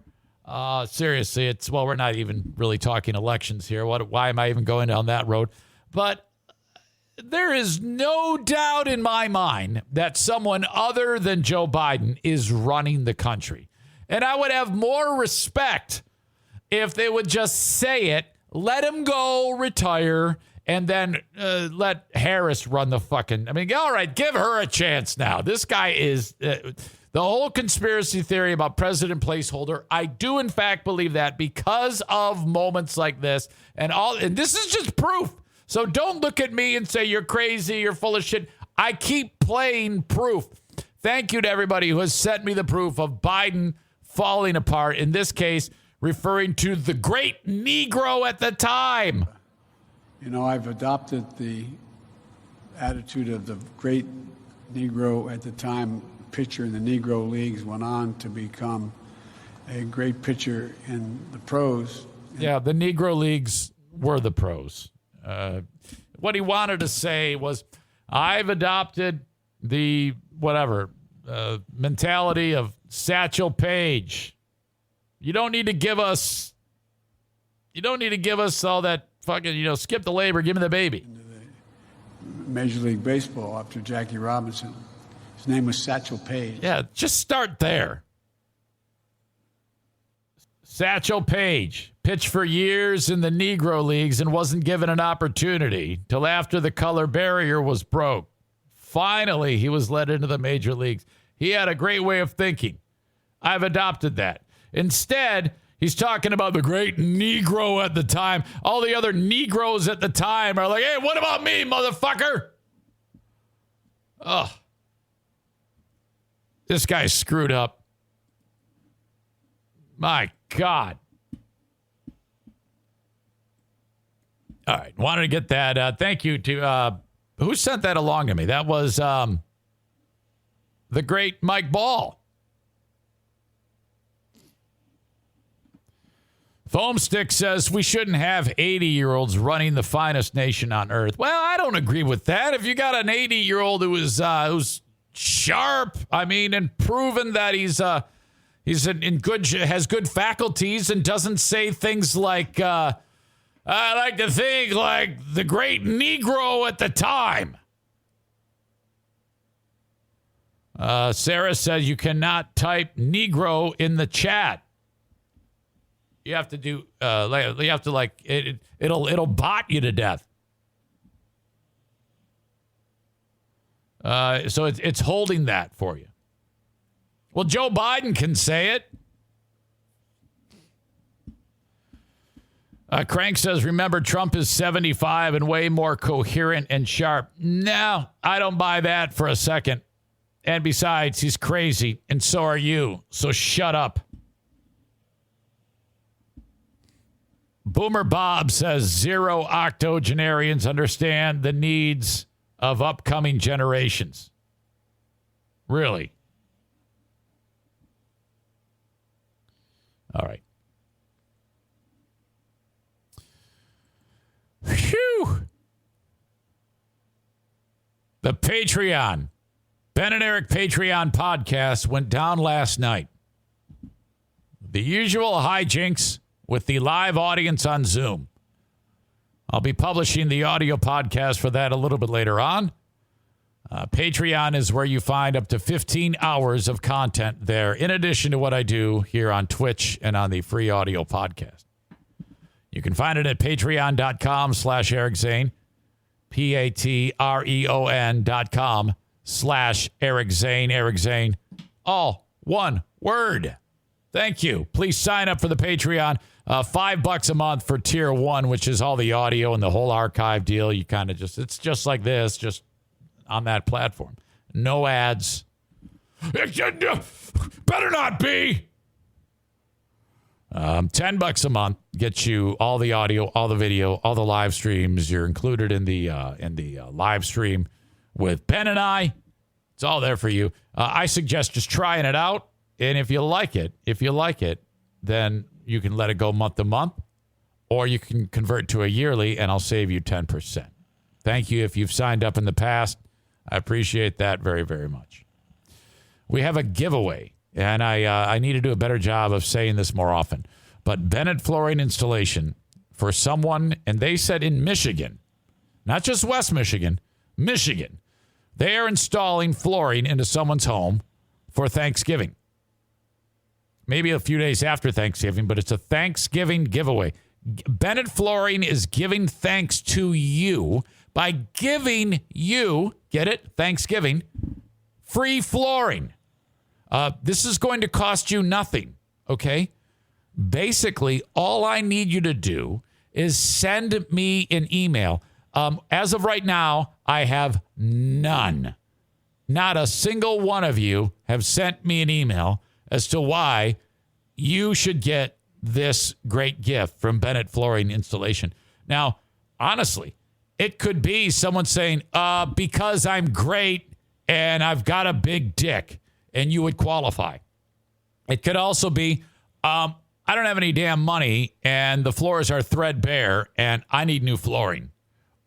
Seriously, we're not even really talking elections here. Why am I even going down that road? But there is no doubt in my mind that someone other than Joe Biden is running the country. And I would have more respect if they would just say it, let him go, retire, and then let Harris run the fucking... I mean, all right, give her a chance now. This guy is... the whole conspiracy theory about president placeholder, I do in fact believe that because of moments like this and this is just proof. So don't look at me and say you're crazy, you're full of shit. I keep playing proof. Thank you to everybody who has sent me the proof of Biden falling apart. In this case, referring to the great Negro at the time. You know, I've adopted the attitude of the great Negro at the time. Pitcher in the Negro Leagues, went on to become a great pitcher in the pros. Yeah, the Negro Leagues were the pros. What he wanted to say was, I've adopted the mentality of Satchel Paige. You don't need to give us all that fucking, skip the labor, give me the baby. Major League Baseball after Jackie Robinson. His name was Satchel Paige. Yeah, just start there. Satchel Paige pitched for years in the Negro Leagues and wasn't given an opportunity till after the color barrier was broke. Finally, he was let into the major leagues. He had a great way of thinking. I've adopted that. Instead, he's talking about the great Negro at the time. All the other Negroes at the time are like, hey, what about me, motherfucker? Ugh. This guy's screwed up. My God. All right. Wanted to get that. Thank you to who sent that along to me. That was the great Mike Ball. Foamstick says we shouldn't have 80-year-olds running the finest nation on earth. Well, I don't agree with that. If you got an 80-year-old who's sharp, and proven that has good faculties and doesn't say things like, I like to think like the great Negro at the time. Sarah says you cannot type Negro in the chat. You have to do, it'll bot you to death. So it's holding that for you. Well, Joe Biden can say it. Crank says, remember, Trump is 75 and way more coherent and sharp. No, I don't buy that for a second. And besides, he's crazy, and so are you. So shut up. Boomer Bob says 0 octogenarians understand the needs of upcoming generations. Really? All right. Phew. The Patreon. Ben and Eric Patreon podcast went down last night. The usual hijinks with the live audience on Zoom. I'll be publishing the audio podcast for that a little bit later on. Patreon is where you find up to 15 hours of content there, in addition to what I do here on Twitch and on the free audio podcast. You can find it at patreon.com/Eric Zane, patreon.com/Eric Zane, Eric Zane, all one word. Thank you. Please sign up for the Patreon. $5 a month for tier 1, which is all the audio and the whole archive deal. You kind of it's just like this, just on that platform. No ads. Better not be. $10 a month gets you all the audio, all the video, all the live streams. You're included in the live stream with Ben and I. It's all there for you. I suggest just trying it out. And if you like it, then you can let it go month to month, or you can convert to a yearly, and I'll save you 10%. Thank you if you've signed up in the past. I appreciate that very, very much. We have a giveaway, and I need to do a better job of saying this more often. But Bennett Flooring Installation for someone, and they said in Michigan, not just West Michigan, Michigan. They are installing flooring into someone's home for Thanksgiving. Maybe a few days after Thanksgiving, but it's a Thanksgiving giveaway. Bennett Flooring is giving thanks to you by giving you, get it, Thanksgiving, free flooring. This is going to cost you nothing, okay? Basically, all I need you to do is send me an email. As of right now, I have none. Not a single one of you have sent me an email as to why you should get this great gift from Bennett Flooring Installation. Now, honestly, it could be someone saying, because I'm great and I've got a big dick, and you would qualify. It could also be, I don't have any damn money and the floors are threadbare and I need new flooring.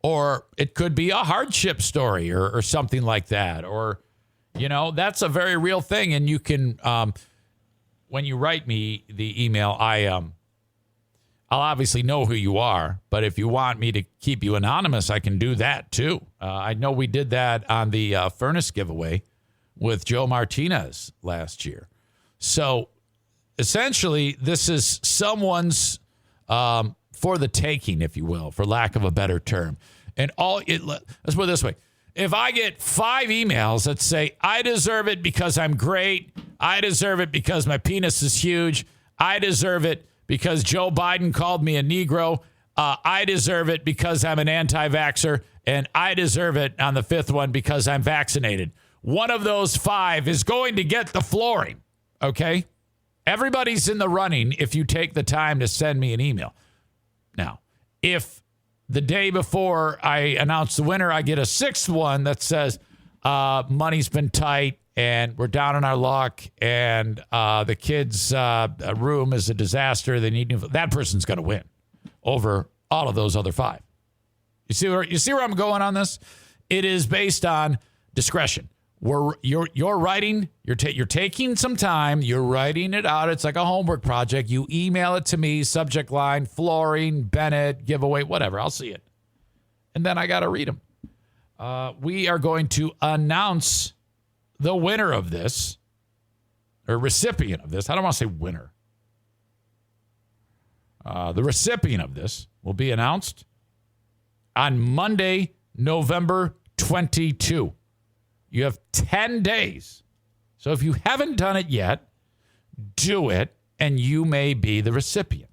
Or it could be a hardship story or something like that. Or, that's a very real thing. And you can, when you write me the email, I'll obviously know who you are. But if you want me to keep you anonymous, I can do that too. I know we did that on the furnace giveaway with Joe Martinez last year. So essentially, this is someone's for the taking, if you will, for lack of a better term. And let's put it this way. If I get 5 emails that say, I deserve it because I'm great, I deserve it because my penis is huge, I deserve it because Joe Biden called me a Negro, I deserve it because I'm an anti-vaxxer, and I deserve it on the 5th one because I'm vaccinated. One of those 5 is going to get the flooring, okay? Everybody's in the running if you take the time to send me an email. Now, if the day before I announce the winner, I get a 6th one that says, money's been tight and we're down on our luck and the kids' room is a disaster. They need new. That person's going to win over all of those other 5. You see where I'm going on this? It is based on discretion. You're writing, you're taking some time, you're writing it out. It's like a homework project. You email it to me, subject line, flooring, Bennett, giveaway, whatever. I'll see it. And then I got to read them. We are going to announce the winner of this, or recipient of this. I don't want to say winner. The recipient of this will be announced on Monday, November 22. You have 10 days. So if you haven't done it yet, do it, and you may be the recipient.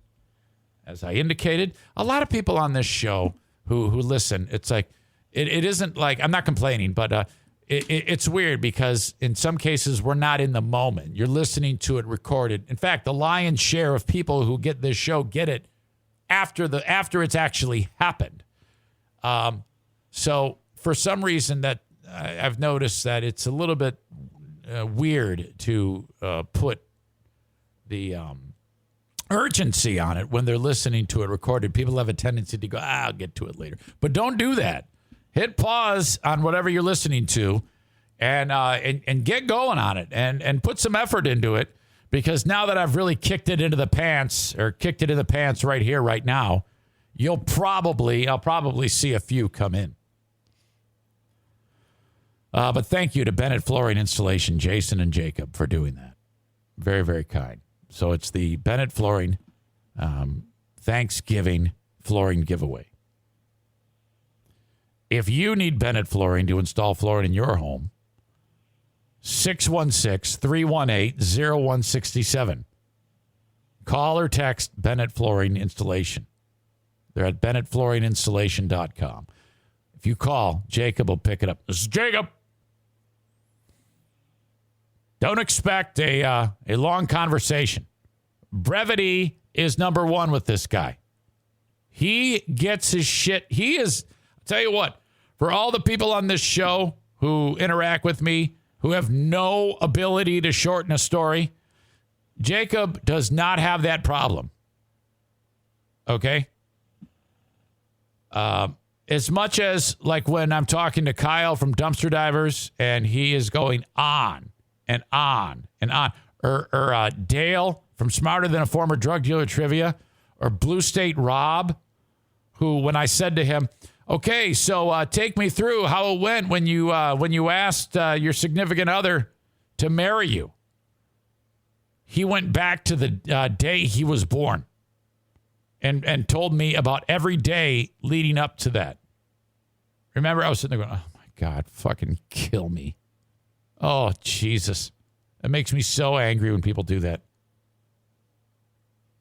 As I indicated, a lot of people on this show who listen, it's like, it isn't like, I'm not complaining, but it's weird because in some cases we're not in the moment. You're listening to it recorded. In fact, the lion's share of people who get this show get it after it's actually happened. So for some reason that I've noticed that it's a little bit weird to put the urgency on it when they're listening to it recorded. People have a tendency to go, I'll get to it later. But don't do that. Hit pause on whatever you're listening to and get going on it and put some effort into it, because now that I've really kicked it in the pants right here, right now, I'll probably see a few come in. But thank you to Bennett Flooring Installation, Jason and Jacob, for doing that. Very, very kind. So it's the Bennett Flooring Thanksgiving flooring giveaway. If you need Bennett Flooring to install flooring in your home, 616-318-0167. Call or text Bennett Flooring Installation. They're at BennettFlooringInstallation.com. If you call, Jacob will pick it up. This is Jacob. Don't expect a long conversation. Brevity is number one with this guy. He gets his shit. I'll tell you what, for all the people on this show who interact with me, who have no ability to shorten a story, Jacob does not have that problem. Okay? As much as like when I'm talking to Kyle from Dumpster Divers and he is going on and on and on, or Dale from Smarter Than a Former Drug Dealer Trivia, or Blue State Rob, who, when I said to him, okay, so take me through how it went when you asked your significant other to marry you. He went back to the day he was born and told me about every day leading up to that. Remember, I was sitting there going, oh, my God, fucking kill me. Oh, Jesus. It makes me so angry when people do that.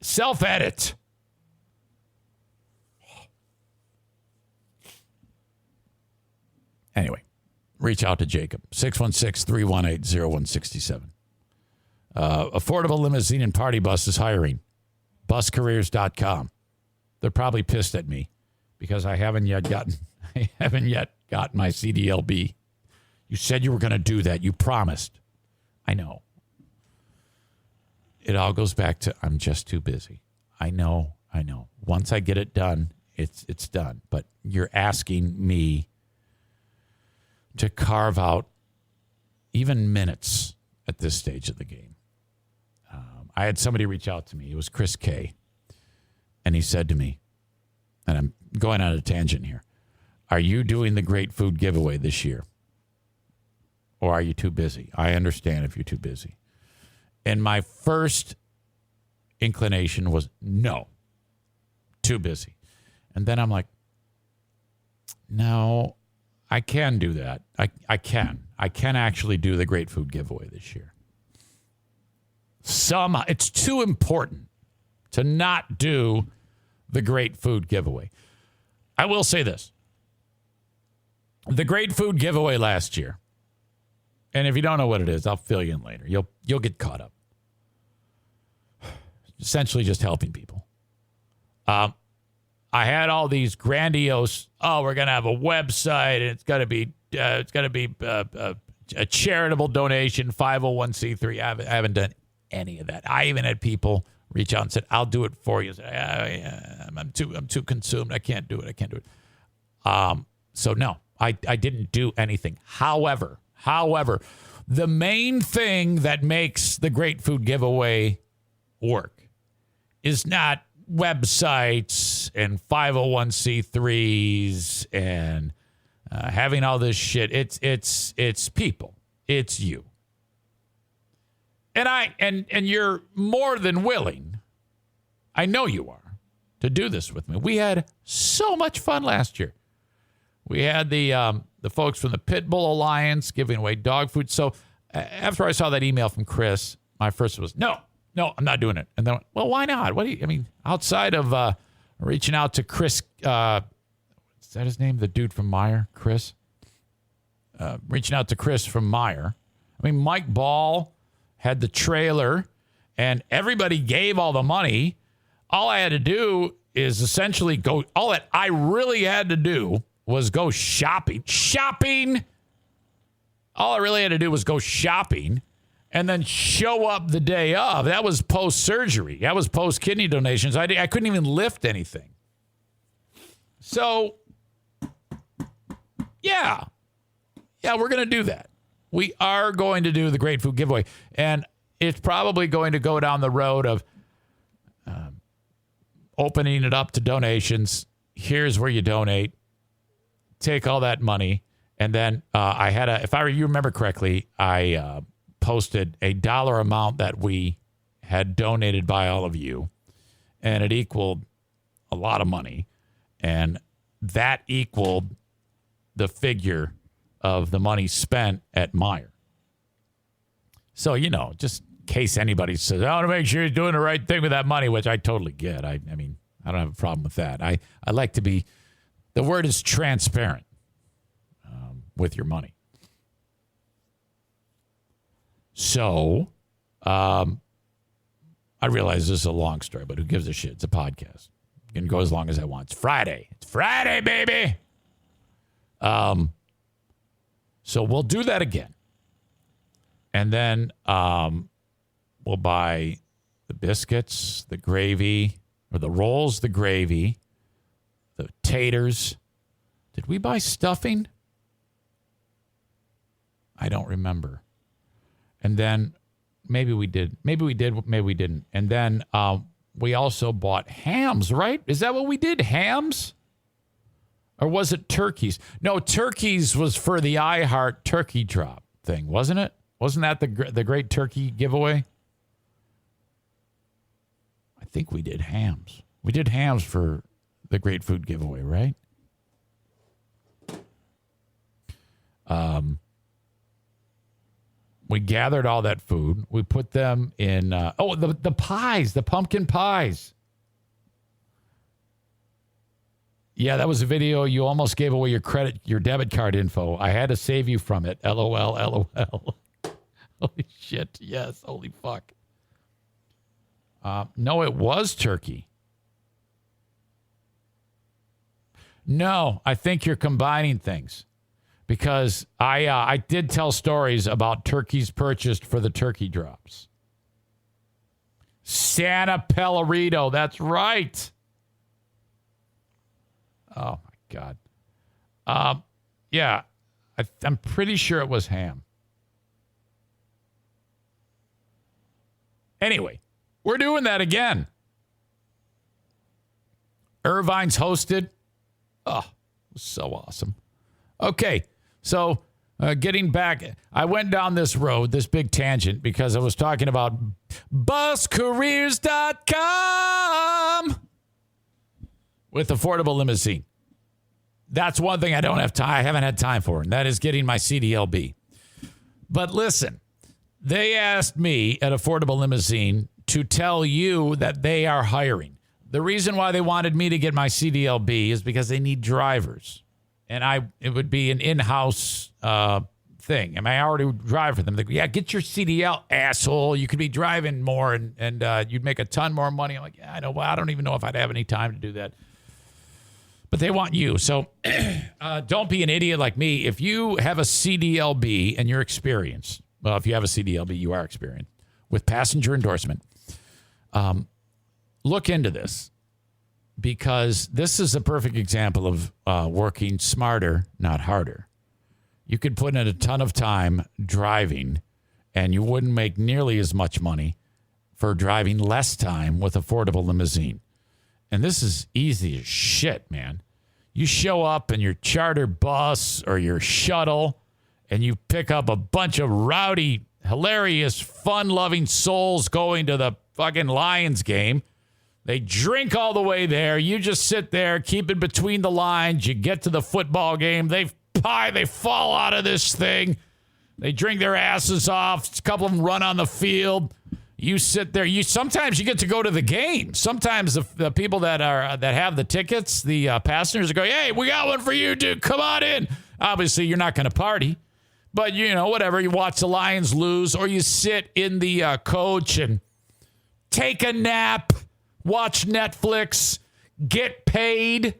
Self-edit. Anyway, reach out to Jacob. 616-318-0167. Affordable limousine and party bus is hiring. Buscareers.com. They're probably pissed at me because I haven't yet gotten my CDLB. You said you were going to do that. You promised. I know. It all goes back to I'm just too busy. I know. Once I get it done, it's done. But you're asking me to carve out even minutes at this stage of the game. I had somebody reach out to me. It was Chris K. And he said to me, and I'm going on a tangent here, are you doing the Great Food Giveaway this year? Or are you too busy? I understand if you're too busy. And my first inclination was no, too busy. And then I'm like, no, I can do that. I can actually do the Great Food Giveaway this year. It's too important to not do the Great Food Giveaway. I will say this. The Great Food Giveaway last year, and if you don't know what it is, I'll fill you in later. You'll get caught up. Essentially just helping people. I had all these grandiose, we're going to have a website, and it's going to be a charitable donation, 501c3. I haven't done any of that. I even had people reach out and said, I'll do it for you. I'm too consumed. I can't do it. So no, I didn't do anything. However, the main thing that makes the Great Food Giveaway work is not websites and 501c3s and having all this shit. It's people. It's you. And you're more than willing, I know you are, to do this with me. We had so much fun last year. We had the folks from the Pitbull Alliance giving away dog food. So after I saw that email from Chris, my first was, no, I'm not doing it. And then, well, why not? Outside of reaching out to Chris, is that his name? The dude from Meyer, Chris? Reaching out to Chris from Meyer. Mike Ball had the trailer, and everybody gave all the money. All I had to do is essentially all that I really had to do was go shopping. All I really had to do was go shopping and then show up the day of. That was post-surgery. That was post-kidney donations. I couldn't even lift anything. So, yeah, we're going to do that. We are going to do the Great Food Giveaway. And it's probably going to go down the road of opening it up to donations. Here's where you donate. Take all that money. And then I had if you remember correctly, I posted a dollar amount that we had donated by all of you. And it equaled a lot of money. And that equaled the figure of the money spent at Meijer. So, just in case anybody says, I want to make sure you're doing the right thing with that money, which I totally get. I mean, I don't have a problem with that. I like to be, the word is transparent with your money. So, I realize this is a long story, but who gives a shit? It's a podcast. You can go as long as I want. It's Friday. It's Friday, baby. So we'll do that again. And then we'll buy the biscuits, the gravy, or the rolls, the gravy, the taters. Did we buy stuffing? I don't remember. And then maybe we did. Maybe we did. Maybe we didn't. And then we also bought hams, right? Is that what we did? Hams? Or was it turkeys? No, turkeys was for the iHeart turkey drop thing, wasn't it? Wasn't that the great turkey giveaway? I think we did hams. We did hams for the great food giveaway, right? We gathered all that food. We put them in, the pies, the pumpkin pies. Yeah, that was a video. You almost gave away your debit card info. I had to save you from it. LOL, LOL. Holy shit. Yes. Holy fuck. No, it was turkey. No, I think you're combining things. Because I did tell stories about turkeys purchased for the turkey drops. Santa Pellerito, that's right. Oh, my God. Yeah, I'm pretty sure it was ham. Anyway, we're doing that again. Irvine's hosted. Oh, it was so awesome. Okay. So, getting back, I went down this road, this big tangent, because I was talking about buscareers.com with affordable limousine. That's one thing I haven't had time for, and that is getting my CDLB. But listen, they asked me at Affordable Limousine to tell you that they are hiring. The reason why they wanted me to get my CDLB is because they need drivers. And it would be an in-house thing. I already drive for them. They go, yeah, get your CDL, asshole. You could be driving more and you'd make a ton more money. I'm like, yeah, I know. Well, I don't even know if I'd have any time to do that. But they want you. So don't be an idiot like me. If you have a CDLB and you're experienced, well, if you have a CDLB, you are experienced with passenger endorsement, look into this. Because this is a perfect example of working smarter, not harder. You could put in a ton of time driving, and you wouldn't make nearly as much money for driving less time with Affordable Limousine. And this is easy as shit, man. You show up in your charter bus or your shuttle, and you pick up a bunch of rowdy, hilarious, fun-loving souls going to the fucking Lions game. They drink all the way there. You just sit there, keep it between the lines. You get to the football game. They fall out of this thing. They drink their asses off. A couple of them run on the field. You sit there. Sometimes you get to go to the game. Sometimes the people that have the tickets, the passengers go, hey, we got one for you, dude. Come on in. Obviously, you're not going to party. But, whatever. You watch the Lions lose, or you sit in the coach and take a nap. Watch Netflix, get paid.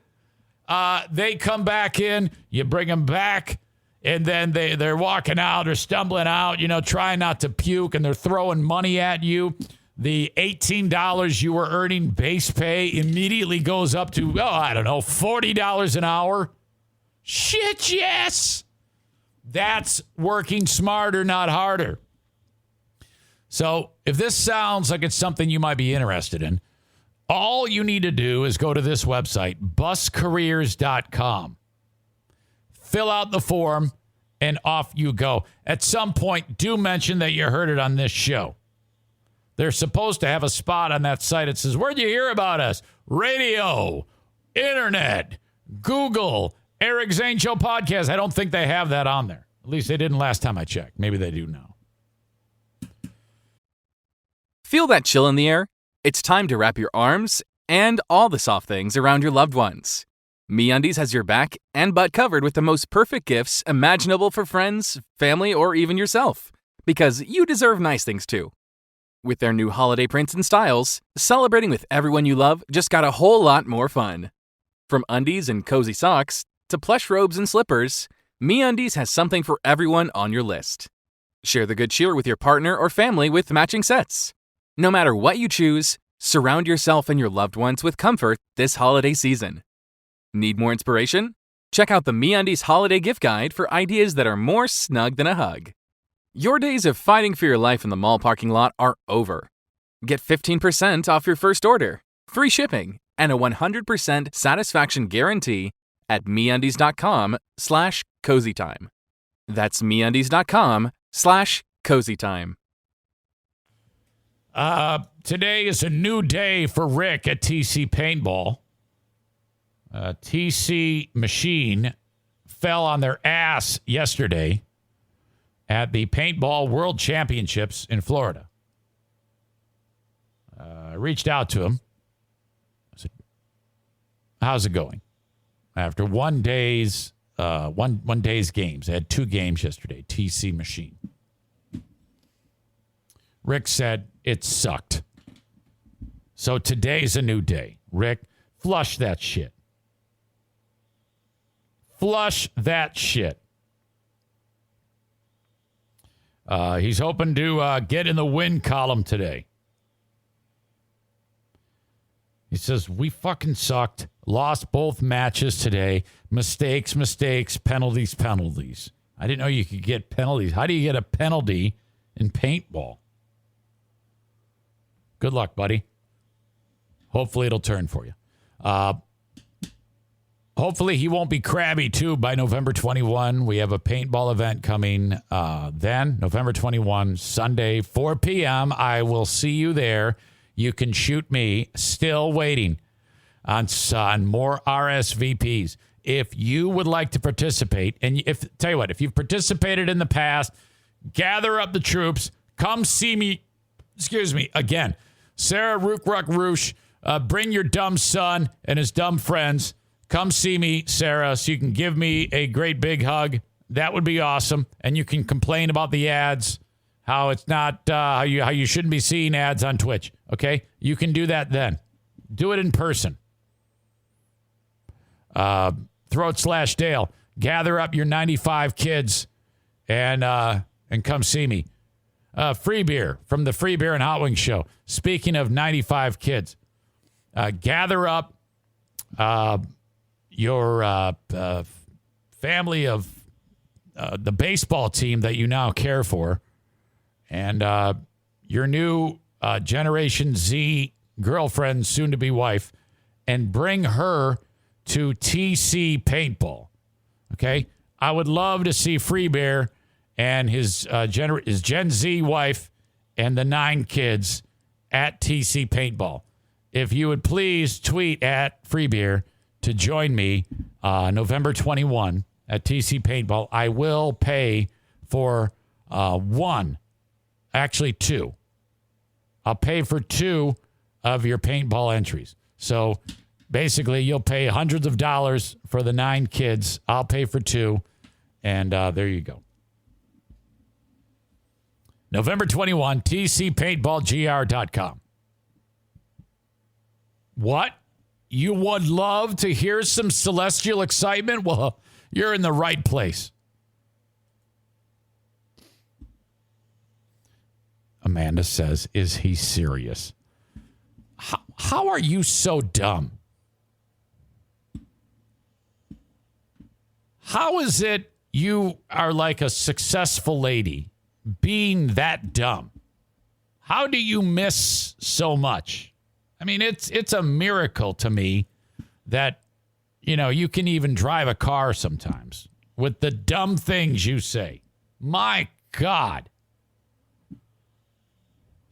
They come back in, you bring them back, and then they're walking out or stumbling out, trying not to puke, and they're throwing money at you. The $18 you were earning base pay immediately goes up to, $40 an hour. Shit, yes. That's working smarter, not harder. So if this sounds like it's something you might be interested in, all you need to do is go to this website, buscareers.com. Fill out the form, and off you go. At some point, do mention that you heard it on this show. They're supposed to have a spot on that site that says, where'd you hear about us? Radio, internet, Google, Eric Zane Show podcast. I don't think they have that on there. At least they didn't last time I checked. Maybe they do now. Feel that chill in the air? It's time to wrap your arms and all the soft things around your loved ones. MeUndies has your back and butt covered with the most perfect gifts imaginable for friends, family, or even yourself. Because you deserve nice things too. With their new holiday prints and styles, celebrating with everyone you love just got a whole lot more fun. From undies and cozy socks to plush robes and slippers, MeUndies has something for everyone on your list. Share the good cheer with your partner or family with matching sets. No matter what you choose, surround yourself and your loved ones with comfort this holiday season. Need more inspiration? Check out the MeUndies Holiday Gift Guide for ideas that are more snug than a hug. Your days of fighting for your life in the mall parking lot are over. Get 15% off your first order, free shipping, and a 100% satisfaction guarantee at MeUndies.com/cozytime. That's MeUndies.com/cozytime. Today is a new day for Rick at TC Paintball. TC Machine fell on their ass yesterday at the Paintball World Championships in Florida. I reached out to him. I said, how's it going? After one day's games. They had 2 games yesterday, TC Machine. Rick said it sucked. So today's a new day. Rick, flush that shit. Flush that shit. He's hoping to get in the win column today. He says, we fucking sucked. Lost both matches today. Mistakes, penalties. I didn't know you could get penalties. How do you get a penalty in paintball? Good luck, buddy. Hopefully it'll turn for you. Hopefully he won't be crabby, too, by November 21. We have a paintball event coming then, November 21, Sunday, 4 p.m. I will see you there. You can shoot me. Still waiting on more RSVPs. If you would like to participate, and tell you what, if you've participated in the past, gather up the troops. Come see me. Again. Sarah Rookruck Roosh, bring your dumb son and his dumb friends. Come see me, Sarah, so you can give me a great big hug. That would be awesome. And you can complain about the ads, how it's not, how you shouldn't be seeing ads on Twitch. Okay? You can do that then. Do it in person. Throat/Dale, gather up your 95 kids and come see me. Free beer from the Free Beer and Hot Wings show. Speaking of 95 kids, gather up your family of the baseball team that you now care for and your new Generation Z girlfriend, soon-to-be wife, and bring her to TC Paintball. Okay? I would love to see Free Bear and his Gen Z wife and the 9 kids at TC Paintball. If you would please tweet at Free Beer to join me November 21 at TC Paintball. I will pay for 2. I'll pay for 2 of your paintball entries. So basically, you'll pay hundreds of dollars for the 9 kids. I'll pay for 2. And there you go. November 21, tcpaintballgr.com. What? You would love to hear some celestial excitement? Well, you're in the right place. Amanda says, is he serious? How are you so dumb? How is it you are like a successful lady being that dumb? How do you miss so much? I mean, it's a miracle to me that, you can even drive a car sometimes with the dumb things you say. My God.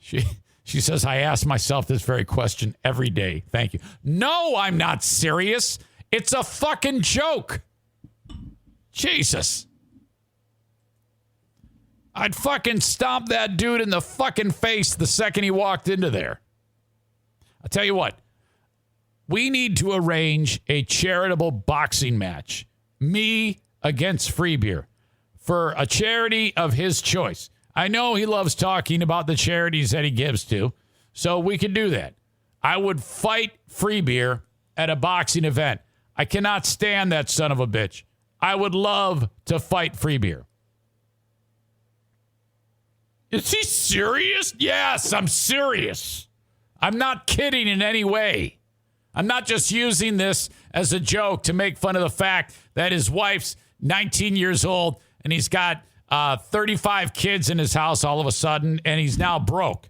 She says, I ask myself this very question every day. Thank you. No, I'm not serious. It's a fucking joke. Jesus. I'd fucking stomp that dude in the fucking face the second he walked into there. I'll tell you what. We need to arrange a charitable boxing match. Me against Free Beer for a charity of his choice. I know he loves talking about the charities that he gives to, so we could do that. I would fight Free Beer at a boxing event. I cannot stand that son of a bitch. I would love to fight Free Beer. Is he serious? Yes, I'm serious. I'm not kidding in any way. I'm not just using this as a joke to make fun of the fact that his wife's 19 years old and he's got 35 kids in his house all of a sudden and he's now broke.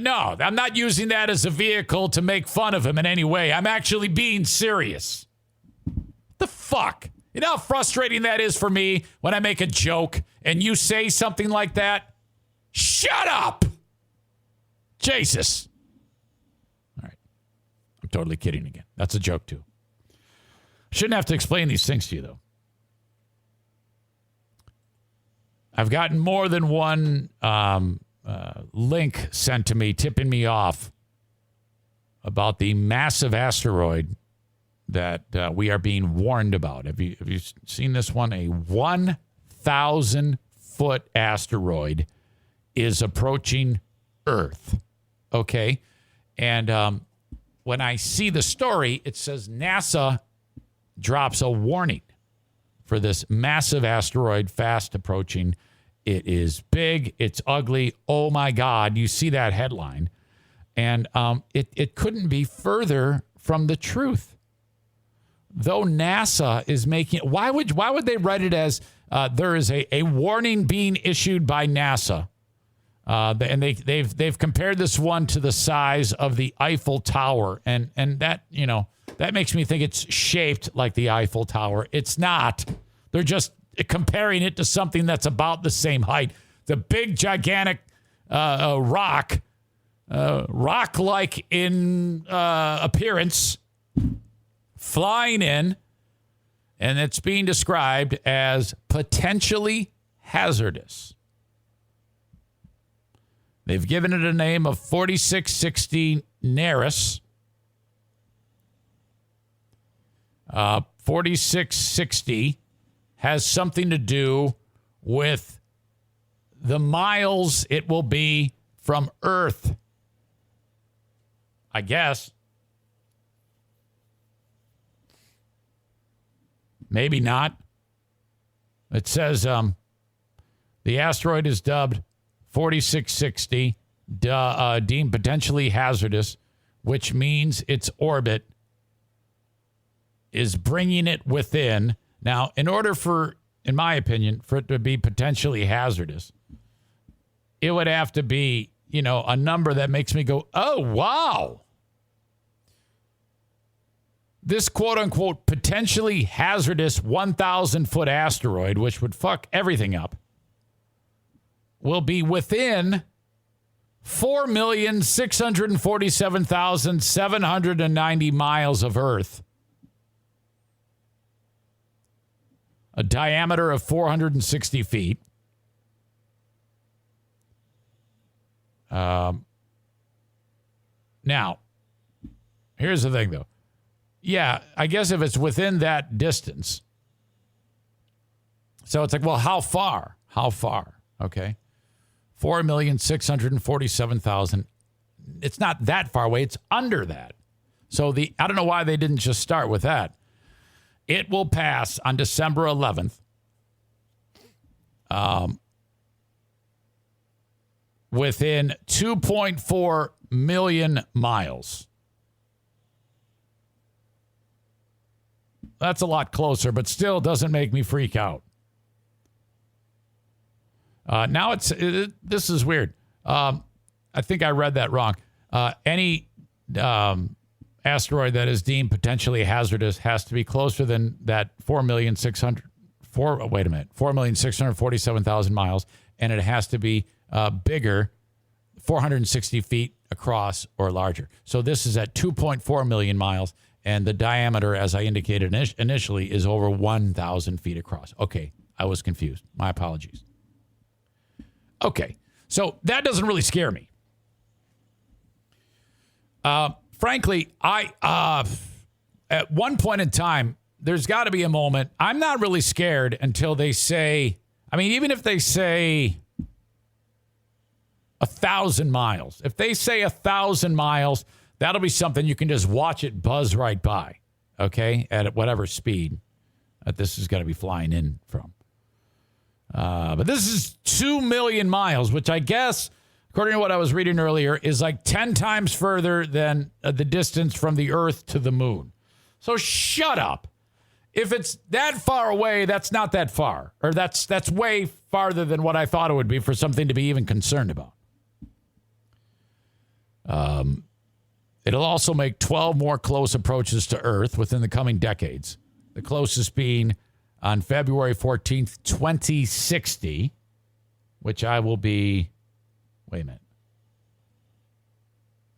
No, I'm not using that as a vehicle to make fun of him in any way. I'm actually being serious. The fuck? You know how frustrating that is for me when I make a joke and you say something like that? Shut up! Jesus. All right. I'm totally kidding again. That's a joke, too. Shouldn't have to explain these things to you, though. I've gotten more than one link sent to me tipping me off about the massive asteroid that we are being warned about. Have you seen this one? A 1,000-foot asteroid is approaching Earth. Okay? And when I see the story, it says NASA drops a warning for this massive asteroid fast approaching. It is big. It's ugly. Oh, my God. You see that headline. And it couldn't be further from the truth. Though NASA is making it, why would they write it as there is a warning being issued by NASA? And they've compared this one to the size of the Eiffel Tower, and that that makes me think it's shaped like the Eiffel Tower. It's not. They're just comparing it to something that's about the same height. The big, gigantic rock-like in appearance, flying in, and it's being described as potentially hazardous. They've given it a name of 4660 Neris. 4660 has something to do with the miles it will be from Earth. I guess. Maybe not. It says the asteroid is dubbed 4660, deemed potentially hazardous, which means its orbit is bringing it within. Now, in order for, in my opinion, for it to be potentially hazardous, it would have to be, a number that makes me go, oh, wow. This quote-unquote potentially hazardous 1,000-foot asteroid, which would fuck everything up, will be within 4,647,790 miles of Earth. A diameter of 460 feet. Now, here's the thing, though. Yeah, I guess if it's within that distance. So it's like, well, how far? How far? Okay. 4,647,000. It's not that far away. It's under that. So I don't know why they didn't just start with that. It will pass on December 11th. Within 2.4 million miles. That's a lot closer, but still doesn't make me freak out. Now this is weird. I think I read that wrong. Any asteroid that is deemed potentially hazardous has to be closer than that 4,647,000 miles, and it has to be bigger, 460 feet across or larger. So this is at 2.4 million miles, and the diameter, as I indicated initially, is over 1,000 feet across. Okay, I was confused. My apologies. Okay, so that doesn't really scare me. Frankly, at one point in time, there's got to be a moment. I'm not really scared until they say, even if they say 1,000 miles. If they say 1,000 miles, that'll be something you can just watch it buzz right by, okay, at whatever speed that this is going to be flying in from. But this is 2 million miles, which I guess, according to what I was reading earlier, is like 10 times further than the distance from the Earth to the moon. So shut up. If it's that far away, that's not that far. Or that's way farther than what I thought it would be for something to be even concerned about. It'll also make 12 more close approaches to Earth within the coming decades. The closest being on February 14th, 2060, which I will be, wait a minute.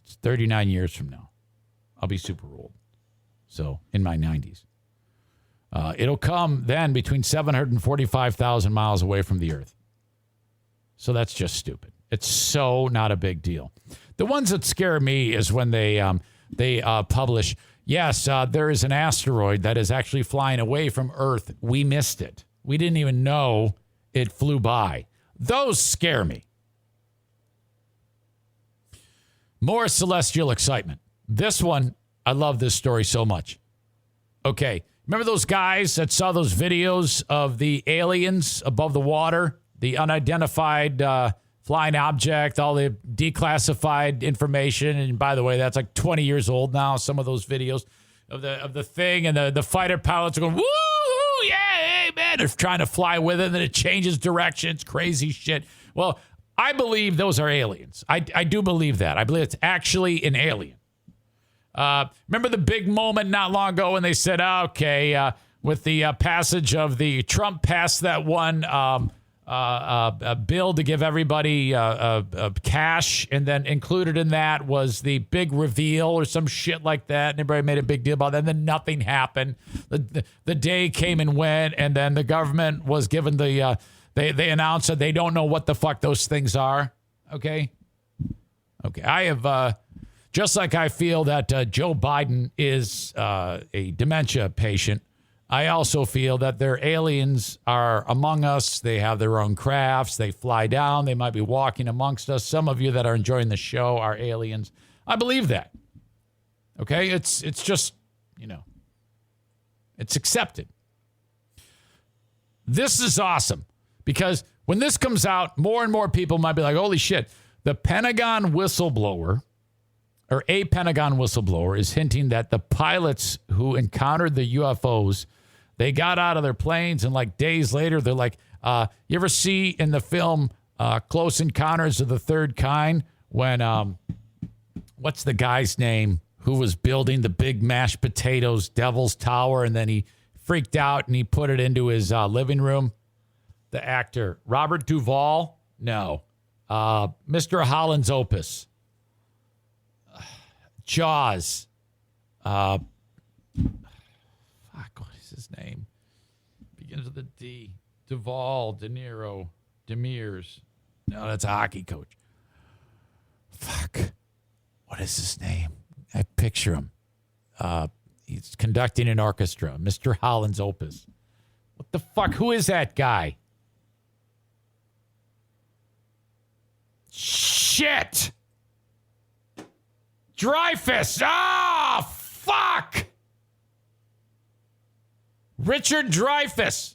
It's 39 years from now. I'll be super old. So in my 90s. It'll come then between 745,000 miles away from the Earth. So that's just stupid. It's so not a big deal. The ones that scare me is when they publish, yes, there is an asteroid that is actually flying away from Earth. We missed it. We didn't even know it flew by. Those scare me. More celestial excitement. This one, I love this story so much. Okay, remember those guys that saw those videos of the aliens above the water? The unidentified flying object, all the declassified information. And by the way, that's like 20 years old now, some of those videos of the thing. And the fighter pilots are going, woo, yeah, hey, man. They're trying to fly with it, and then it changes directions, crazy shit. Well, I believe those are aliens. I do believe that. I believe it's actually an alien. Remember the big moment not long ago when they said, with the passage of the Trump passed that one a bill to give everybody cash, and then included in that was the big reveal or some shit like that, and everybody made a big deal about that, and then nothing happened. The day came and went, and then the government was given the they announced that they don't know what the fuck those things are. Okay, I have just like I feel that Joe Biden is a dementia patient, I also feel that their aliens are among us. They have their own crafts. They fly down. They might be walking amongst us. Some of you that are enjoying the show are aliens. I believe that. Okay? It's just, it's accepted. This is awesome because when this comes out, more and more people might be like, holy shit, the Pentagon whistleblower or a Pentagon whistleblower is hinting that the pilots who encountered the UFOs, they got out of their planes and like days later, they're like, you ever see in the film Close Encounters of the Third Kind when, what's the guy's name who was building the big mashed potatoes Devil's Tower, and then he freaked out and he put it into his living room? The actor, Robert Duvall? No. Mr. Holland's Opus. Jaws. Fuck, what is his name? Begins with a D. Duvall, De Niro, Demirs. No, that's a hockey coach. Fuck. What is his name? I picture him. He's conducting an orchestra. Mr. Holland's Opus. What the fuck? Who is that guy? Shit! Dreyfus! Ah, fuck? Richard Dreyfuss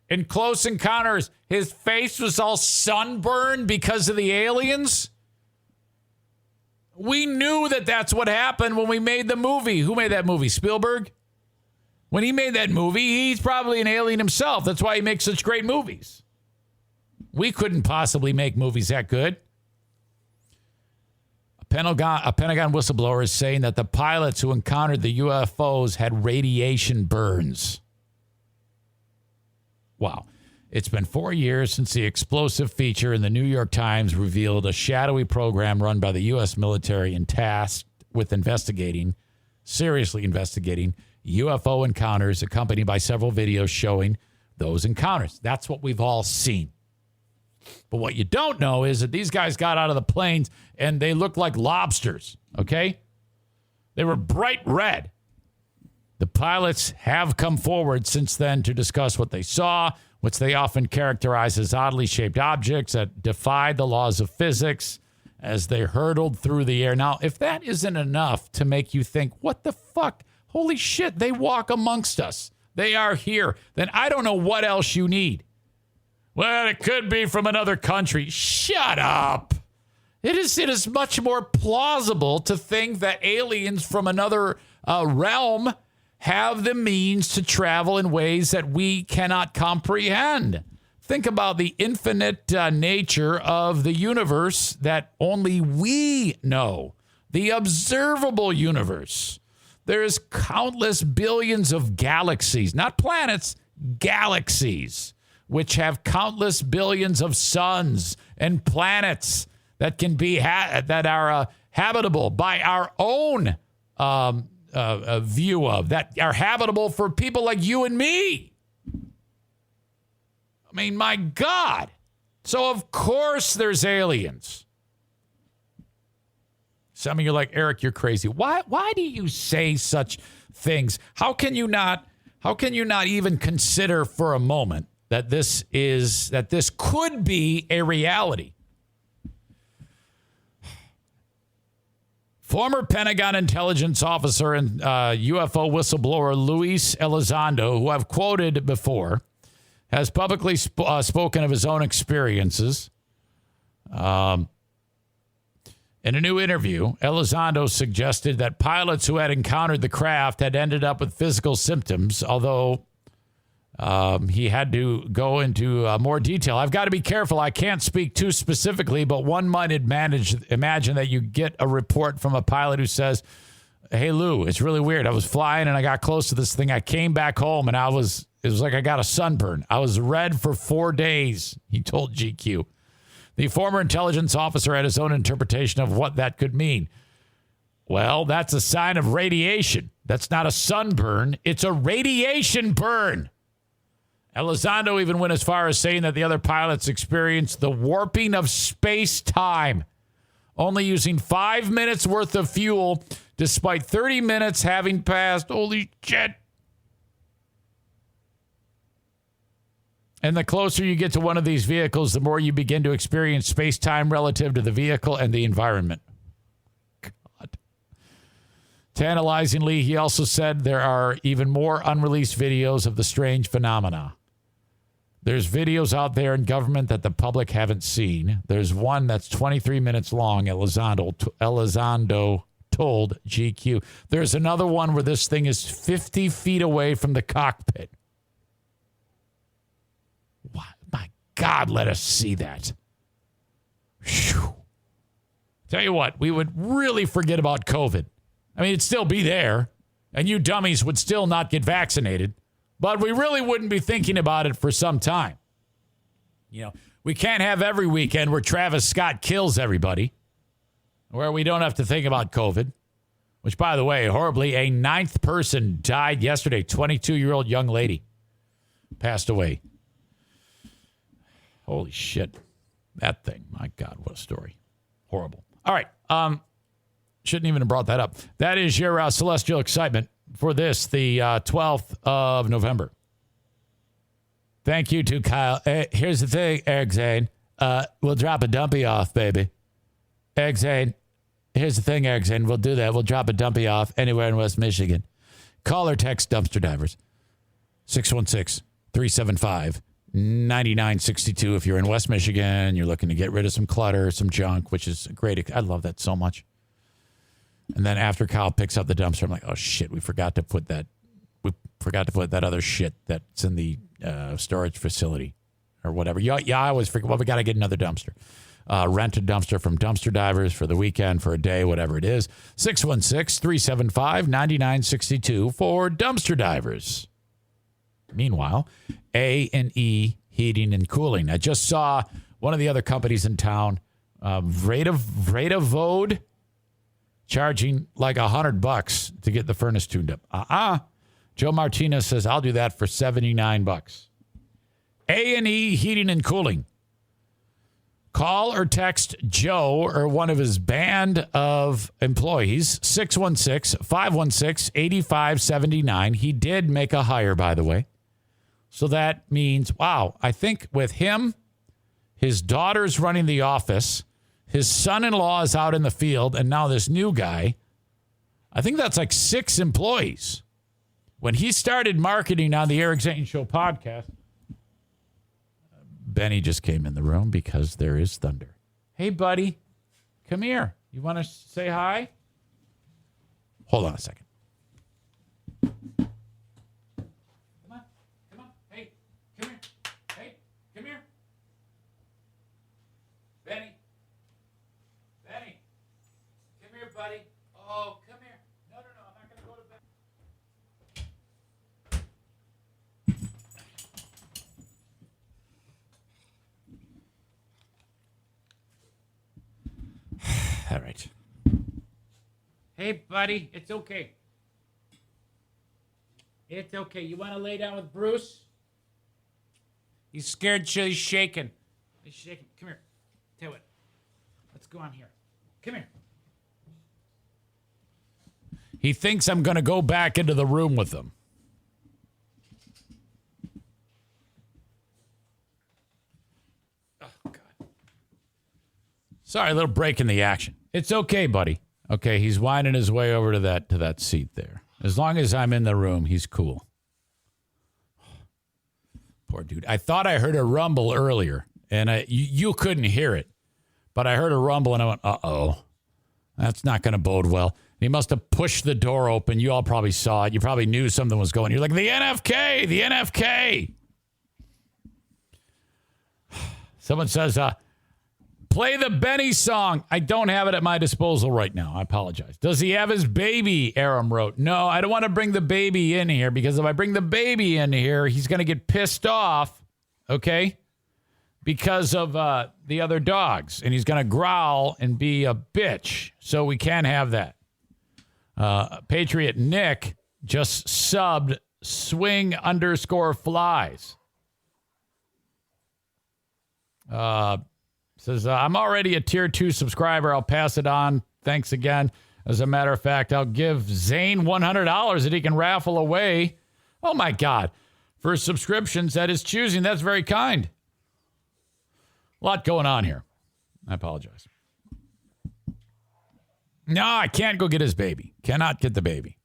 in Close Encounters, his face was all sunburned because of the aliens. We knew that that's what happened when we made the movie. Who made that movie? Spielberg? When he made that movie, he's probably an alien himself. That's why he makes such great movies. We couldn't possibly make movies that good. A Pentagon whistleblower is saying that the pilots who encountered the UFOs had radiation burns. Wow. It's been 4 years since the explosive feature in the New York Times revealed a shadowy program run by the U.S. military and tasked with seriously investigating UFO encounters, accompanied by several videos showing those encounters. That's what we've all seen. But what you don't know is that these guys got out of the planes and they looked like lobsters, okay? They were bright red. The pilots have come forward since then to discuss what they saw, which they often characterize as oddly shaped objects that defied the laws of physics as they hurtled through the air. Now, if that isn't enough to make you think, what the fuck? Holy shit, they walk amongst us. They are here. Then I don't know what else you need. Well, it could be from another country. Shut up. It is much more plausible to think that aliens from another realm have the means to travel in ways that we cannot comprehend. Think about the infinite nature of the universe that only we know, the observable universe. There's countless billions of galaxies, not planets, galaxies, which have countless billions of suns and planets that can be that are habitable by our own view of, that are habitable for people like you and me. I mean, my God. So, of course, there's aliens. Some of you are like, Eric, you're crazy. Why do you say such things? How can you not even consider for a moment that this could be a reality? Former Pentagon intelligence officer and UFO whistleblower Luis Elizondo, who I've quoted before, has publicly spoken of his own experiences. In a new interview, Elizondo suggested that pilots who had encountered the craft had ended up with physical symptoms, although he had to go into more detail. I've got to be careful. I can't speak too specifically, but one might imagine that you get a report from a pilot who says, hey, Lou, it's really weird. I was flying and I got close to this thing. I came back home and it was like I got a sunburn. I was red for 4 days, he told GQ. The former intelligence officer had his own interpretation of what that could mean. Well, that's a sign of radiation. That's not a sunburn. It's a radiation burn. Elizondo even went as far as saying that the other pilots experienced the warping of space-time, only using 5 minutes worth of fuel, despite 30 minutes having passed. Holy shit. And the closer you get to one of these vehicles, the more you begin to experience space-time relative to the vehicle and the environment. God. Tantalizingly, he also said there are even more unreleased videos of the strange phenomena. There's videos out there in government that the public haven't seen. There's one that's 23 minutes long, Elizondo told GQ. There's another one where this thing is 50 feet away from the cockpit. What? My God, let us see that. Whew. Tell you what, we would really forget about COVID. I mean, it'd still be there, and you dummies would still not get vaccinated, but we really wouldn't be thinking about it for some time. You know, we can't have every weekend where Travis Scott kills everybody, where we don't have to think about COVID, which, by the way, horribly, a 9th person died yesterday. 22-year-old young lady passed away. Holy shit. That thing. My God, what a story. Horrible. All right. Shouldn't even have brought that up. That is your celestial excitement for this, the 12th of November. Thank you to Kyle. Here's the thing, Eric Zane. We'll drop a dumpy off, baby. Eric Zane, Here's the thing, Eric, and we'll do that. We'll drop a dumpy off anywhere in West Michigan. Call or text Dumpster Divers. 616-375-9962. If you're in West Michigan, you're looking to get rid of some clutter, some junk, which is great. I love that so much. And then after Kyle picks up the dumpster, I'm like, oh, shit, we forgot to put that other shit that's in the storage facility or whatever. Yeah, I always forget. Well, we got to get another dumpster. Rent a dumpster from Dumpster Divers for the weekend, for a day, whatever it is. 616-375-9962 for Dumpster Divers. Meanwhile, A&E Heating and Cooling. I just saw one of the other companies in town, Vode, charging like $100 to get the furnace tuned up. Joe Martinez says, I'll do that for $79. A&E Heating and Cooling. Call or text Joe or one of his band of employees, 616-516-8579. He did make a hire, by the way. So that means, wow, I think with him, his daughter's running the office, his son-in-law is out in the field, and now this new guy, I think that's like 6 employees. When he started marketing on the Eric Zane Show podcast, Benny just came in the room because there is thunder. Hey, buddy, come here. You want to say hi? Hold on a second. Come on. Hey, come here. Hey, come here. Benny, come here, buddy. Oh, come here. No, I'm not going to go to bed. All right. Hey, buddy, it's okay. It's okay. You want to lay down with Bruce? He's scared. He's shaking. He's shaking. Come here. Tell you what. Let's go on here. Come here. He thinks I'm going to go back into the room with him. Oh, God. Sorry, a little break in the action. It's okay, buddy. Okay, he's winding his way over to that seat there. As long as I'm in the room, he's cool. Poor dude. I thought I heard a rumble earlier, and you couldn't hear it. But I heard a rumble, and I went, uh-oh. That's not going to bode well. He must have pushed the door open. You all probably saw it. You probably knew something was going. You're like, the NFK, the NFK. Someone says, play the Benny song. I don't have it at my disposal right now. I apologize. Does he have his baby? Aram wrote. No, I don't want to bring the baby in here because if I bring the baby in here, he's going to get pissed off, okay, because of the other dogs. And he's going to growl and be a bitch. So we can't have that. Patriot Nick just subbed swing_flies. Says, I'm already a tier 2 subscriber. I'll pass it on. Thanks again. As a matter of fact, I'll give Zane $100 that he can raffle away. Oh, my God. For subscriptions at his choosing. That's very kind. A lot going on here. I apologize. No, I can't go get his baby. Cannot get the baby.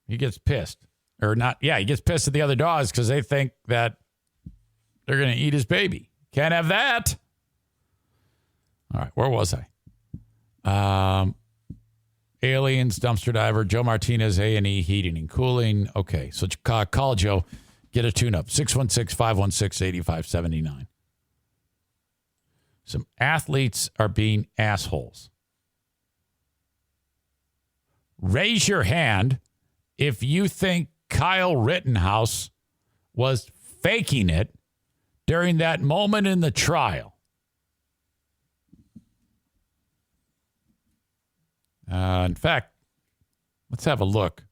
He gets pissed. Or not. Yeah, he gets pissed at the other dogs because they think that they're going to eat his baby. Can't have that. All right, where was I? Aliens, Dumpster Diver, Joe Martinez, A&E, Heating and Cooling. Okay, so call Joe. Get a tune-up. 616-516-8579. Some athletes are being assholes. Raise your hand if you think Kyle Rittenhouse was faking it during that moment in the trial. In fact, let's have a look.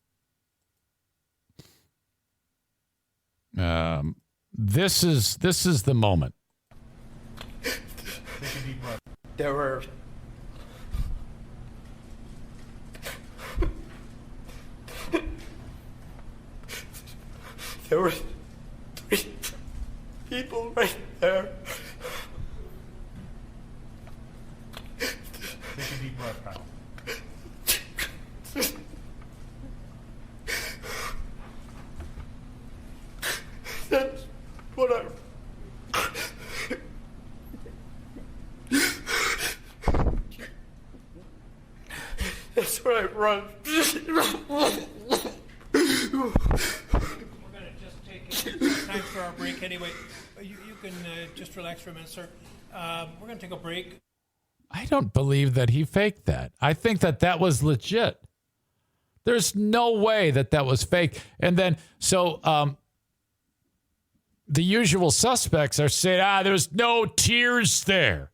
This is the moment. There were there were 3 people right there. Take a deep breath, Kyle. run. We're going to just take time for our break anyway. You can just relax for a minute, sir. We're going to take a break. I don't believe that he faked that. I think that was legit. There's no way that was fake. And then, so the usual suspects are saying, there's no tears there.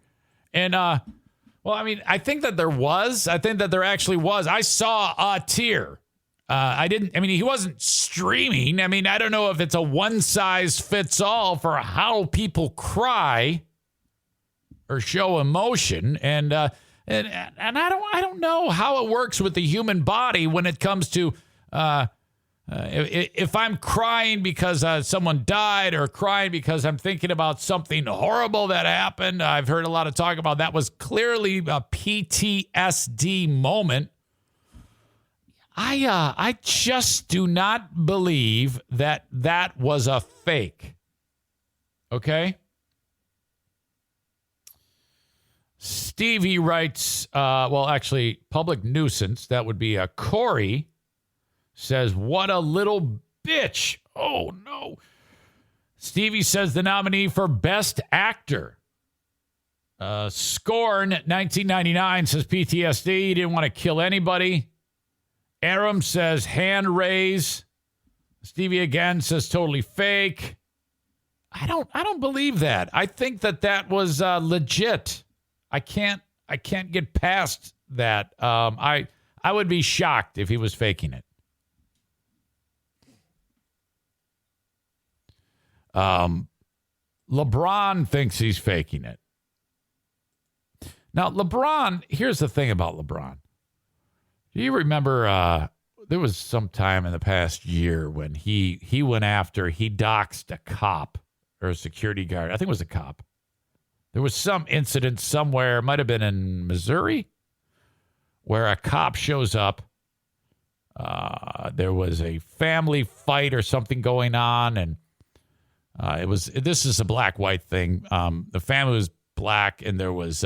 And, well, I mean, I think that there was. I think that there actually was. I saw a tear. He wasn't streaming. I mean, I don't know if it's a one size fits all for how people cry or show emotion. And I don't know how it works with the human body when it comes to, if I'm crying because someone died or crying because I'm thinking about something horrible that happened. I've heard a lot of talk about that was clearly a PTSD moment. I just do not believe that was a fake. Okay? Stevie writes, public nuisance. That would be Corey says, what a little bitch. Oh, no. Stevie says the nominee for Best Actor. Scorn, 1999, says PTSD. He didn't want to kill anybody. Aram says hand raise. Stevie again says totally fake. I don't believe that. I think that was legit. I can't get past that. I would be shocked if he was faking it. LeBron thinks he's faking it. Now, LeBron, here's the thing about LeBron. Do you remember there was some time in the past year when he went after, he doxed a cop or a security guard. I think it was a cop. There was some incident somewhere, it might have been in Missouri, where a cop shows up. There was a family fight or something going on, and this is a black-white thing. The family was black, and there was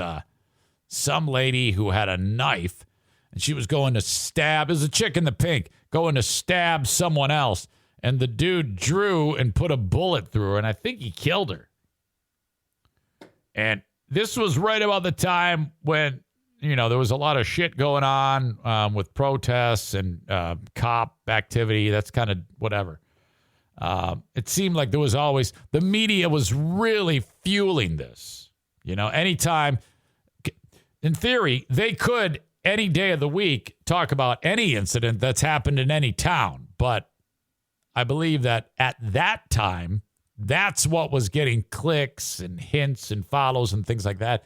some lady who had a knife, and she was going to stab, it was a chick in the pink, going to stab someone else, and the dude drew and put a bullet through her, and I think he killed her. And this was right about the time when, there was a lot of shit going on with protests and cop activity. That's kind of whatever. It seemed like there was always, the media was really fueling this. Anytime, in theory, they could any day of the week talk about any incident that's happened in any town. But I believe that at that time, that's what was getting clicks and hints and follows and things like that,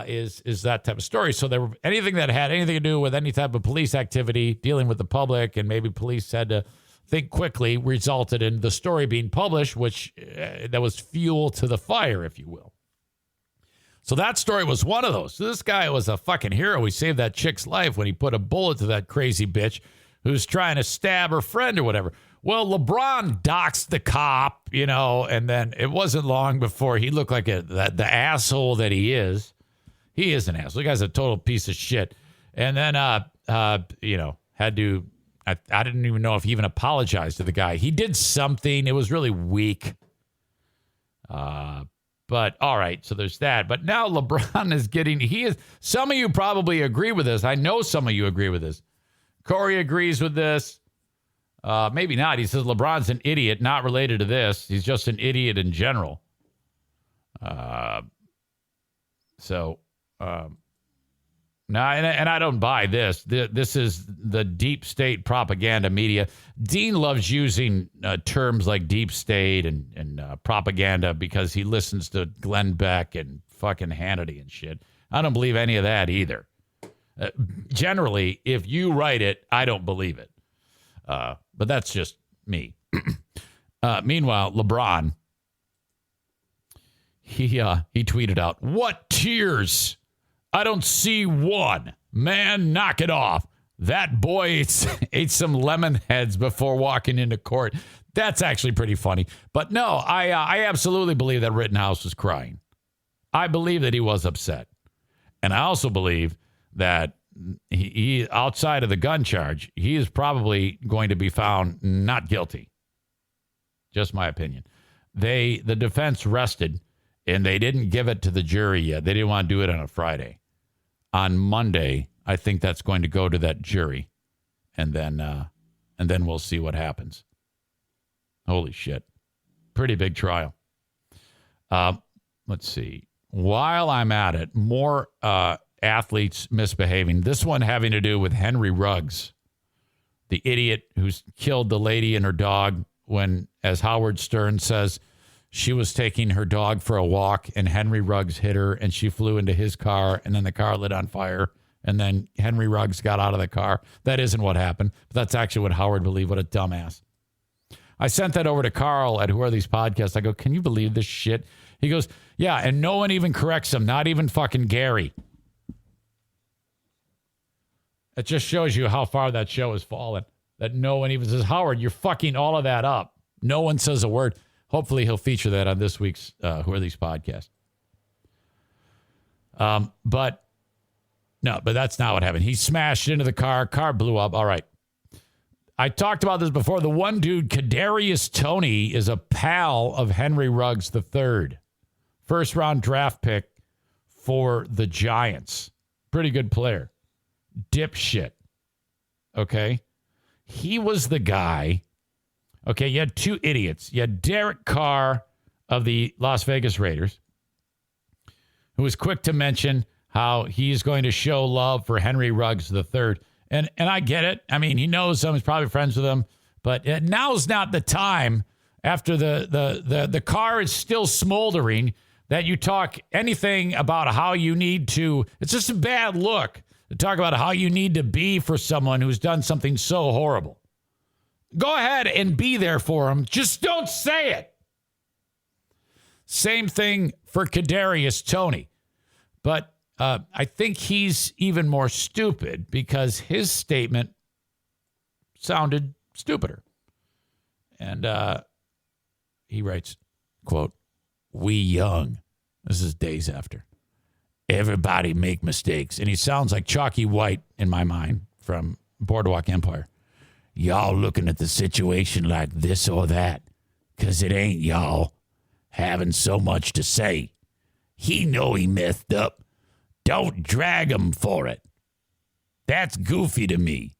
is that type of story. So there were anything that had anything to do with any type of police activity, dealing with the public, and maybe police had to think quickly, resulted in the story being published, which that was fuel to the fire, if you will. So that story was one of those. So this guy was a fucking hero. He saved that chick's life when he put a bullet to that crazy bitch who's trying to stab her friend or whatever. Well, LeBron doxed the cop, and then it wasn't long before he looked like the asshole that he is. He is an asshole. The guy's a total piece of shit. And then, had to, I didn't even know if he even apologized to the guy. He did something. It was really weak. But all right, so there's that. But now LeBron is some of you probably agree with this. I know some of you agree with this. Corey agrees with this. Maybe not. He says LeBron's an idiot, not related to this. He's just an idiot in general. No, and I don't buy this. This is the deep state propaganda media. Dean loves using terms like deep state and propaganda because he listens to Glenn Beck and fucking Hannity and shit. I don't believe any of that either. Generally, if you write it, I don't believe it. But that's just me. Meanwhile, LeBron, he tweeted out, "What tears? I don't see one. Man, knock it off. That boy ate some lemon heads before walking into court." That's actually pretty funny. But no, I absolutely believe that Rittenhouse was crying. I believe that he was upset. And I also believe that he outside of the gun charge, he is probably going to be found not guilty. Just my opinion. The defense rested, and they didn't give it to the jury yet. They didn't want to do it on a Friday. On Monday, I think that's going to go to that jury, and then we'll see what happens. Holy shit. Pretty big trial. Let's see. While I'm at it, more athletes misbehaving. This one having to do with Henry Ruggs, the idiot who's killed the lady and her dog when, as Howard Stern says, she was taking her dog for a walk and Henry Ruggs hit her and she flew into his car and then the car lit on fire and then Henry Ruggs got out of the car. That isn't what happened, but that's actually what Howard believed. What a dumbass. I sent that over to Carl at Who Are These Podcasts. I go, can you believe this shit? He goes, yeah, and no one even corrects him, not even fucking Gary. It just shows you how far that show has fallen, that no one even says, Howard, you're fucking all of that up. No one says a word. Hopefully he'll feature that on this week's Who Are These Podcasts. But that's not what happened. He smashed into the car blew up. All right. I talked about this before. The one dude, Kadarius Toney, is a pal of Henry Ruggs III. First-round draft pick for the Giants. Pretty good player. Dipshit. Okay? He was the guy. Okay, you had two idiots. You had Derek Carr of the Las Vegas Raiders, who was quick to mention how he's going to show love for Henry Ruggs III. And I get it. I mean, he knows him. He's probably friends with him. But now's not the time, after the car is still smoldering, that you talk anything about how you need to. It's just a bad look to talk about how you need to be for someone who's done something so horrible. Go ahead and be there for him. Just don't say it. Same thing for Kadarius Toney. But I think he's even more stupid because his statement sounded stupider. And he writes, quote, "We young." This is days after. "Everybody make mistakes." And he sounds like Chalky White in my mind from Boardwalk Empire. "Y'all looking at the situation like this or that, 'cause it ain't y'all having so much to say. He know he messed up. Don't drag him for it. That's goofy to me.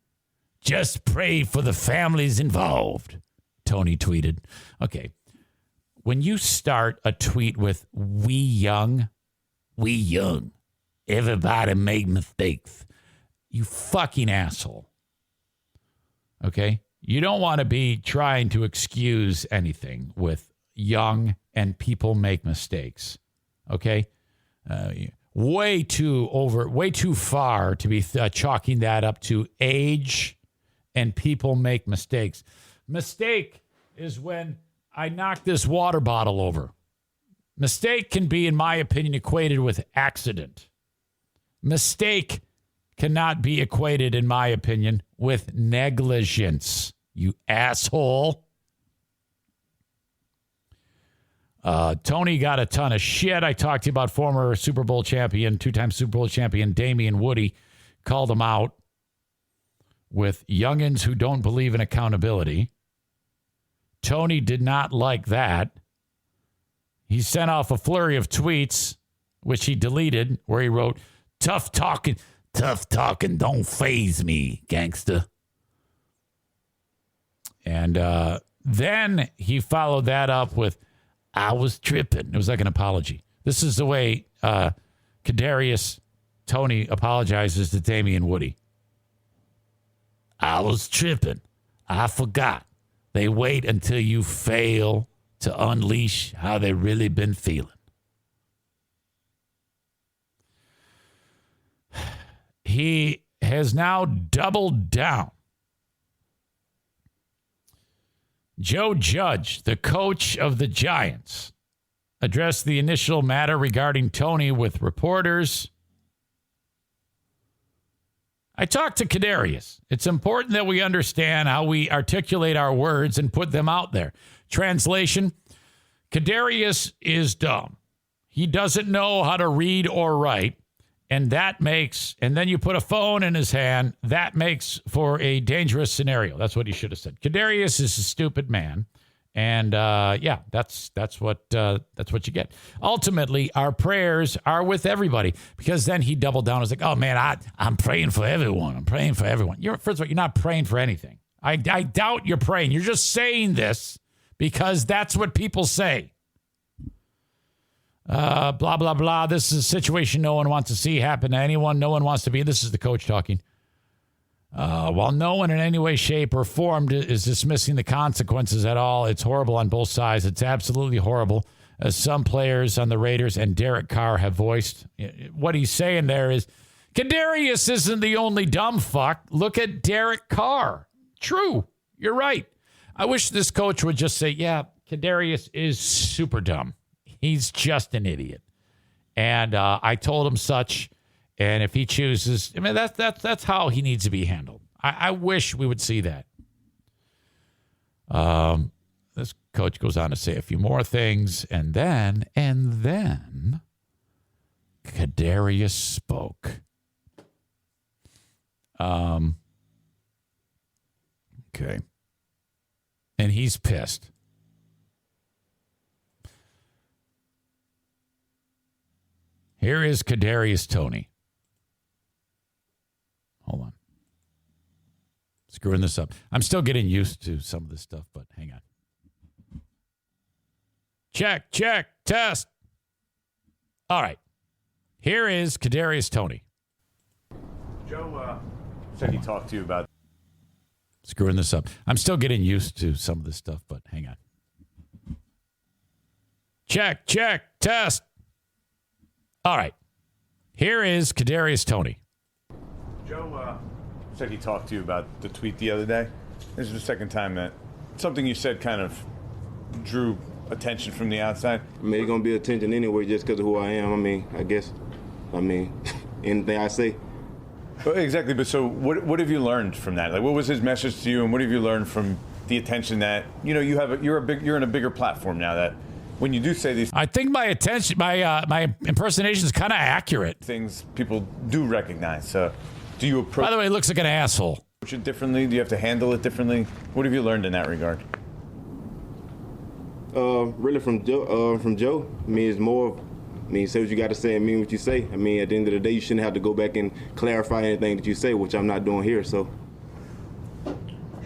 Just pray for the families involved," Tony tweeted. Okay. When you start a tweet with we young, everybody make mistakes, you fucking asshole. Okay? You don't want to be trying to excuse anything with young and people make mistakes. Okay? Way too far to be chalking that up to age and people make mistakes. Mistake is when I knock this water bottle over. Mistake can be, in my opinion, equated with accident. Mistake cannot be equated, in my opinion, with negligence, you asshole. Tony got a ton of shit. I talked to you about former Super Bowl champion, two-time Super Bowl champion Damian Woody, called him out with youngins who don't believe in accountability. Tony did not like that. He sent off a flurry of tweets, which he deleted, where he wrote, tough talking don't faze me, gangsta. And then he followed that up with, "I was tripping." It was like an apology. This is the way Kadarius Toney apologizes to Damian Woody. "I was tripping. I forgot. They wait until you fail to unleash how they really been feeling." He has now doubled down. Joe Judge, the coach of the Giants, addressed the initial matter regarding Toney with reporters. "I talked to Kadarius. It's important that we understand how we articulate our words and put them out there." Translation, Kadarius is dumb. He doesn't know how to read or write, And then you put a phone in his hand. That makes for a dangerous scenario. That's what he should have said. Kadarius is a stupid man. And that's what you get. Ultimately, our prayers are with everybody, because then he doubled down. He's like, oh man, I'm praying for everyone. I'm praying for everyone. First of all, you're not praying for anything. I doubt you're praying. You're just saying this because that's what people say. Blah, blah, blah. This is a situation no one wants to see happen to anyone. No one wants to be. This is the coach talking. While no one in any way, shape, or form is dismissing the consequences at all, it's horrible on both sides. It's absolutely horrible. As some players on the Raiders and Derek Carr have voiced, what he's saying there is, Kadarius isn't the only dumb fuck. Look at Derek Carr. True. You're right. I wish this coach would just say, yeah, Kadarius is super dumb. He's just an idiot. And I told him such. And if he chooses, I mean, that's how he needs to be handled. I wish we would see that. This coach goes on to say a few more things, and then Kadarius spoke. Okay. And he's pissed. Here is Kadarius Toney. Hold on. Screwing this up. I'm still getting used to some of this stuff, but hang on. Check, test. All right. Here is Kadarius Toney. Joe said he talked to you about... Screwing this up. I'm still getting used to some of this stuff, but hang on. Check, test. All right. Here is Kadarius Toney. Joe said he talked to you about the tweet the other day. This is the second time that something you said kind of drew attention from the outside. I mean, it's going to be attention anyway just because of who I am. I guess, anything I say. Well, exactly, but so what have you learned from that? Like, what was his message to you, and what have you learned from the attention that, you're in a bigger platform now, that when you do say these... I think my impersonation is kind of accurate. Things people do recognize. So do you approach... By the way, he looks like an asshole. Approach it differently? Do you have to handle it differently? What have you learned in that regard? Really from Joe. It's more... say what you got to say and mean what you say. At the end of the day, you shouldn't have to go back and clarify anything that you say, which I'm not doing here, so...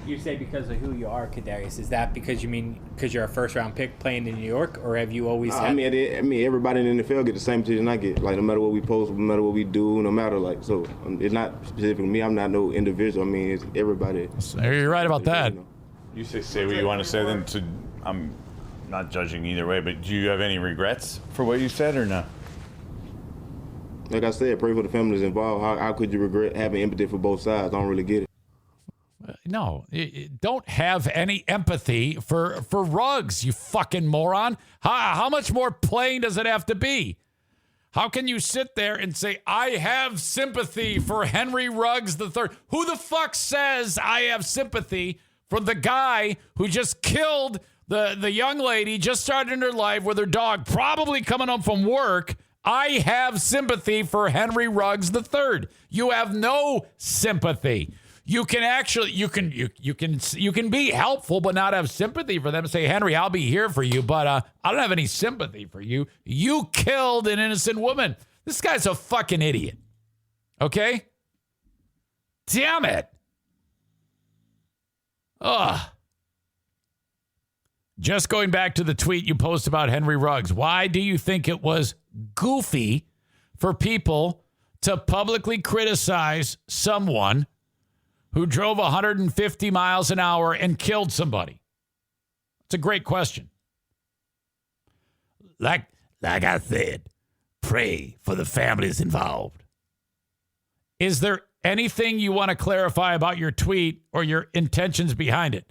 You say because of who you are, Kadarius. Is that because you're a first-round pick playing in New York, or have you always had... everybody in the NFL get the same attention I get. Like, no matter what we post, no matter what we do, no matter, so it's not specific to me. I'm not no individual. It's everybody. So you're right about that. You say what you want to say, then I'm not judging either way, but do you have any regrets for what you said or no? Like I said, pray for the families involved. How could you regret having empathy for both sides? I don't really get it. No, don't have any empathy for Ruggs, you fucking moron. How much more plain does it have to be? How can you sit there and say, I have sympathy for Henry Ruggs III? Who the fuck says I have sympathy for the guy who just killed the young lady, just started her life with her dog, probably coming home from work? I have sympathy for Henry Ruggs III. You have no sympathy. You can actually, you can be helpful, but not have sympathy for them. Say, Henry, I'll be here for you, but I don't have any sympathy for you. You killed an innocent woman. This guy's a fucking idiot. Okay? Damn it. Ugh. Just going back to the tweet you post about Henry Ruggs. Why do you think it was goofy for people to publicly criticize someone who drove 150 miles an hour and killed somebody? It's a great question. Like I said, pray for the families involved. Is there anything you want to clarify about your tweet or your intentions behind it?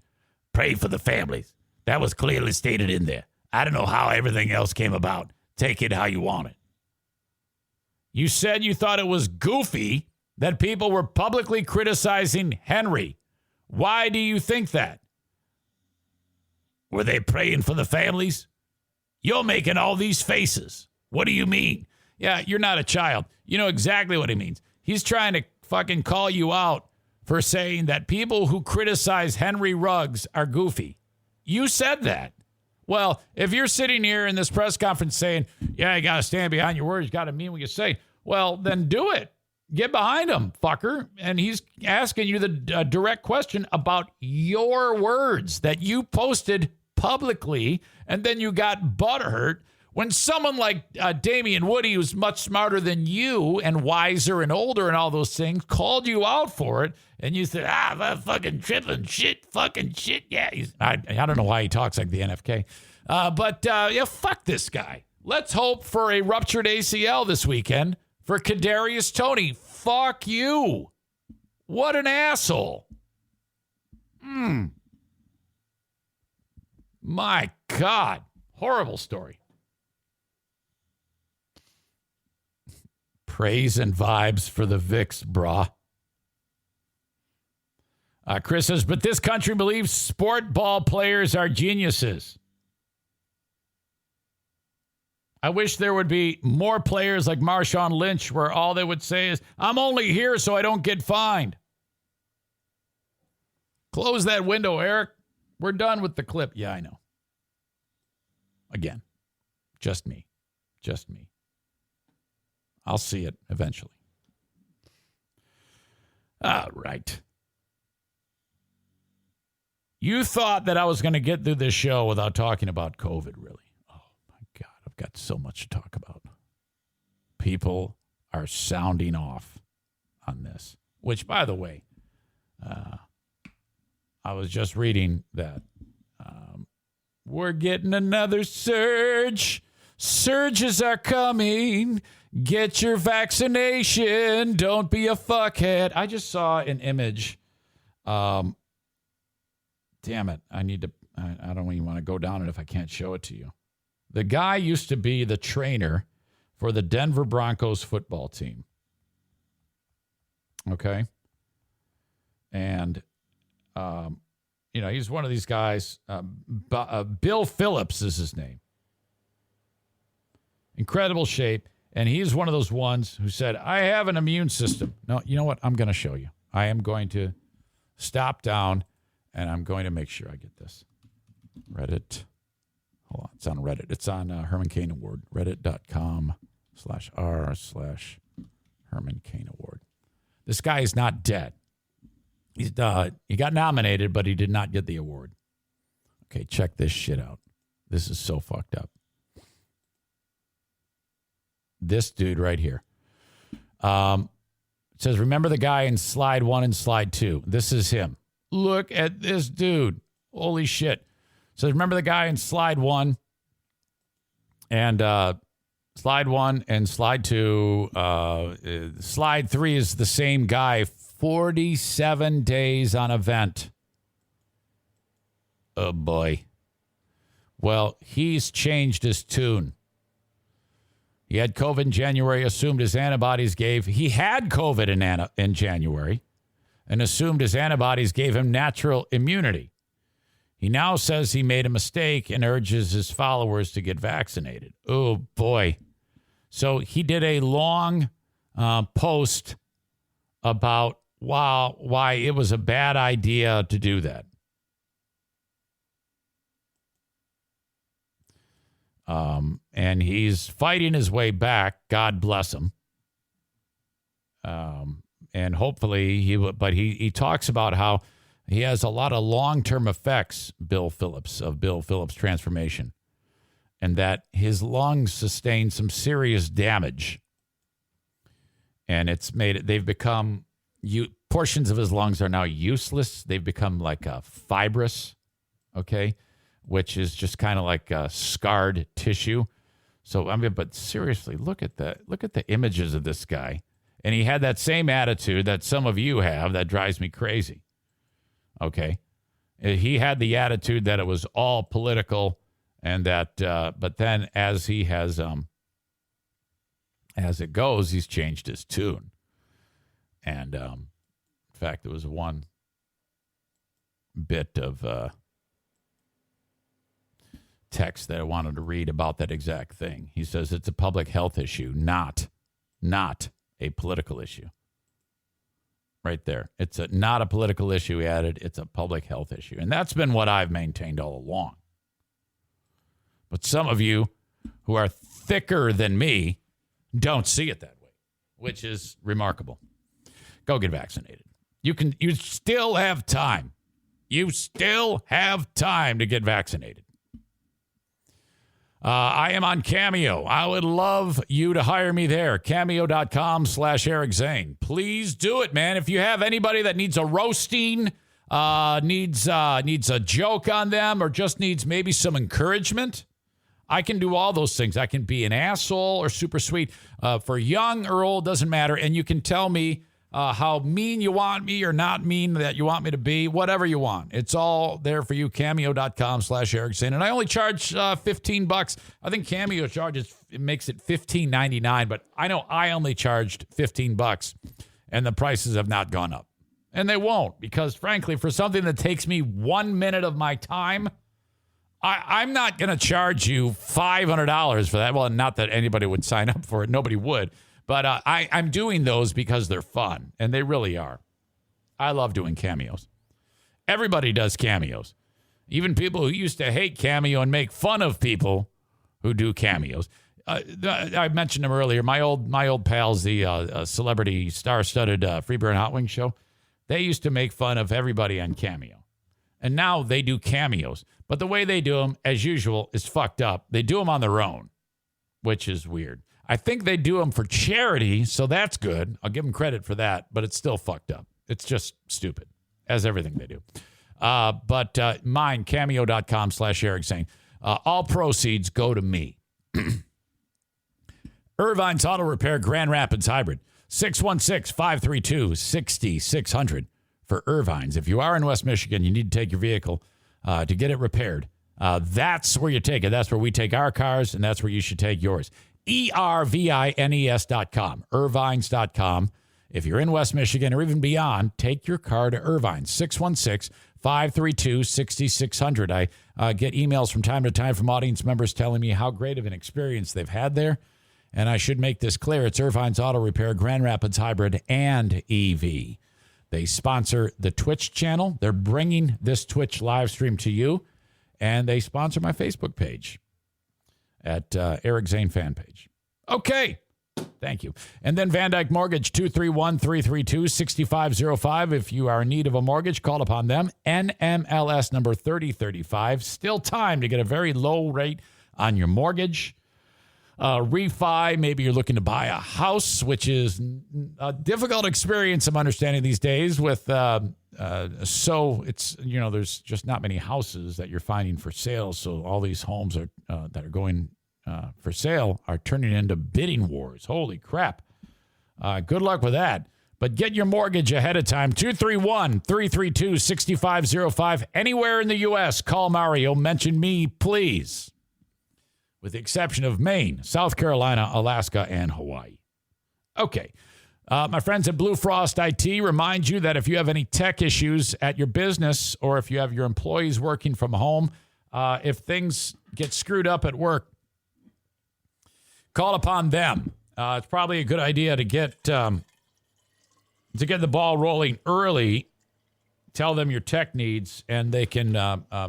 Pray for the families. That was clearly stated in there. I don't know how everything else came about. Take it how you want it. You said you thought it was goofy that people were publicly criticizing Henry. Why do you think that? Were they praying for the families? You're making all these faces. What do you mean? Yeah, you're not a child. You know exactly what he means. He's trying to fucking call you out for saying that people who criticize Henry Ruggs are goofy. You said that. Well, if you're sitting here in this press conference saying, yeah, you got to stand behind your words, you got to mean what you say, well, then do it. Get behind him, fucker. And he's asking you the direct question about your words that you posted publicly, and then you got butthurt when someone like Damian Woody, who's much smarter than you and wiser and older and all those things, called you out for it, and you said, I'm fucking tripping, fucking shit. Yeah, I don't know why he talks like the NFK. But fuck this guy. Let's hope for a ruptured ACL this weekend for Kadarius Toney. Fuck you. What an asshole. My God. Horrible story. Praise and vibes for the Vicks, brah. Chris says, but this country believes sport ball players are geniuses. I wish there would be more players like Marshawn Lynch where all they would say is, I'm only here so I don't get fined. Close that window, Eric. We're done with the clip. Yeah, I know. Again, just me. Just me. I'll see it eventually. All right. You thought that I was going to get through this show without talking about COVID, really? Oh, my God. I've got so much to talk about. People are sounding off on this, which, by the way, I was just reading that we're getting another surge. Surges are coming. Get your vaccination. Don't be a fuckhead. I just saw an image. Damn it. I don't even want to go down it if I can't show it to you. The guy used to be the trainer for the Denver Broncos football team. Okay. And, he's one of these guys. Bill Phillips is his name. Incredible shape. And he's one of those ones who said, I have an immune system. No, you know what? I'm going to show you. I am going to stop down, and I'm going to make sure I get this. Reddit. Hold on. It's on Reddit. It's on Herman Cain Award. Reddit.com/r/Herman Cain Award. This guy is not dead. He got nominated, but he did not get the award. Okay, check this shit out. This is so fucked up. This dude right here. It says, remember the guy in slide 1 and slide 2. This is him. Look at this dude. Holy shit. It says, remember the guy in slide 1 and slide 1 and slide 2. Slide 3 is the same guy. 47 days on a vent. Oh, boy. Well, he's changed his tune. He had COVID in January, assumed his antibodies he had COVID in January, and assumed his antibodies gave him natural immunity. He now says he made a mistake and urges his followers to get vaccinated. Oh, boy. So he did a long post about why it was a bad idea to do that. And he's fighting his way back. God bless him. And hopefully he talks about how he has a lot of long-term effects, Bill Phillips transformation, and that his lungs sustained some serious damage. And they've become, portions of his lungs are now useless. They've become like fibrous, okay? Which is just kind of like scarred tissue. So, but seriously, look at the images of this guy. And he had that same attitude that some of you have that drives me crazy. Okay? He had the attitude that it was all political and that, but then as he has, as it goes, he's changed his tune. And, in fact, there was one bit of text that I wanted to read about that exact thing. He says it's a public health issue, not a political issue. Right there. It's not a political issue, he added. It's a public health issue. And that's been what I've maintained all along. But some of you who are thicker than me don't see it that way, which is remarkable. Go get vaccinated. You still have time. You still have time to get vaccinated. I am on Cameo. I would love you to hire me there. Cameo.com/Eric Zane. Please do it, man. If you have anybody that needs a roasting, needs a joke on them, or just needs maybe some encouragement, I can do all those things. I can be an asshole or super sweet. For young or old, doesn't matter. And you can tell me how mean you want me or not mean that you want me to be, whatever you want. It's all there for you, cameo.com/Eric Zane. And I only charge $15. I think Cameo makes it $15.99, but I know I only charged $15, and the prices have not gone up. And they won't, because frankly, for something that takes me 1 minute of my time, I'm not going to charge you $500 for that. Well, not that anybody would sign up for it. Nobody would. But I'm doing those because they're fun, and they really are. I love doing cameos. Everybody does cameos. Even people who used to hate Cameo and make fun of people who do cameos. I mentioned them earlier. My old pals, the celebrity star-studded Freeburn Hot Wing show, they used to make fun of everybody on Cameo. And now they do cameos. But the way they do them, as usual, is fucked up. They do them on their own, which is weird. I think they do them for charity, so that's good. I'll give them credit for that, but it's still fucked up. It's just stupid, as everything they do. But mine, cameo.com/Eric Zane. All proceeds go to me. Irvine's Auto Repair Grand Rapids Hybrid. 616-532-6600 for Irvine's. If you are in West Michigan, you need to take your vehicle to get it repaired. That's where you take it. That's where we take our cars, and that's where you should take yours. ERVINES.com, Irvines.com. If you're in West Michigan or even beyond, take your car to Irvine's, 616-532-6600. I get emails from time to time from audience members telling me how great of an experience they've had there. And I should make this clear. It's Irvine's Auto Repair, Grand Rapids Hybrid, and EV. They sponsor the Twitch channel. They're bringing this Twitch live stream to you. And they sponsor my Facebook page at Eric Zane fan page. Okay. Thank you. And then Van Dyke Mortgage, 231-332-6505. If you are in need of a mortgage, call upon them. NMLS number 3035. Still time to get a very low rate on your mortgage. Refi, maybe you're looking to buy a house, which is a difficult experience, I'm understanding these days with, so it's, there's just not many houses that you're finding for sale. So all these homes are that are going for sale are turning into bidding wars. Holy crap. Good luck with that. But get your mortgage ahead of time. 231-332-6505. Anywhere in the U.S., call Mario. Mention me, please. With the exception of Maine, South Carolina, Alaska, and Hawaii. Okay. My friends at Blue Frost IT remind you that if you have any tech issues at your business or if you have your employees working from home, if things get screwed up at work, call upon them. It's probably a good idea to get the ball rolling early. Tell them your tech needs, and they can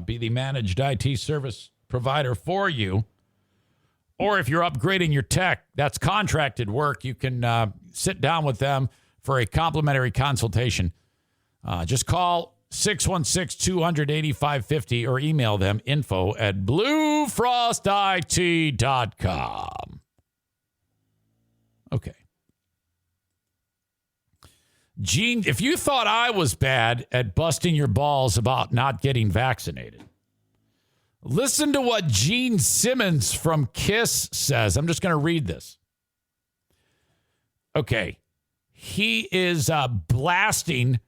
be the managed IT service provider for you. Or if you're upgrading your tech, that's contracted work. You can sit down with them for a complimentary consultation. Just call 616-200-8550 or email them info@bluefrostit.com. Okay. Gene, if you thought I was bad at busting your balls about not getting vaccinated, listen to what Gene Simmons from KISS says. I'm just going to read this. Okay. He is blasting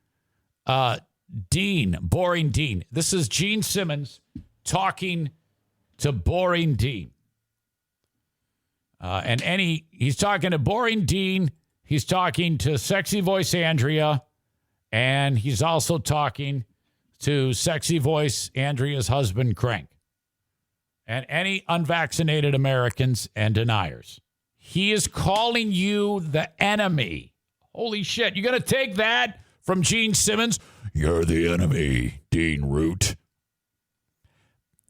Dean, Boring Dean. This is Gene Simmons talking to Boring Dean. He's talking to Boring Dean. He's talking to Sexy Voice Andrea. And he's also talking to Sexy Voice Andrea's husband, Crank. and any unvaccinated Americans and deniers. He is calling you the enemy. Holy shit. You going to take that from Gene Simmons? You're the enemy, Dean Root.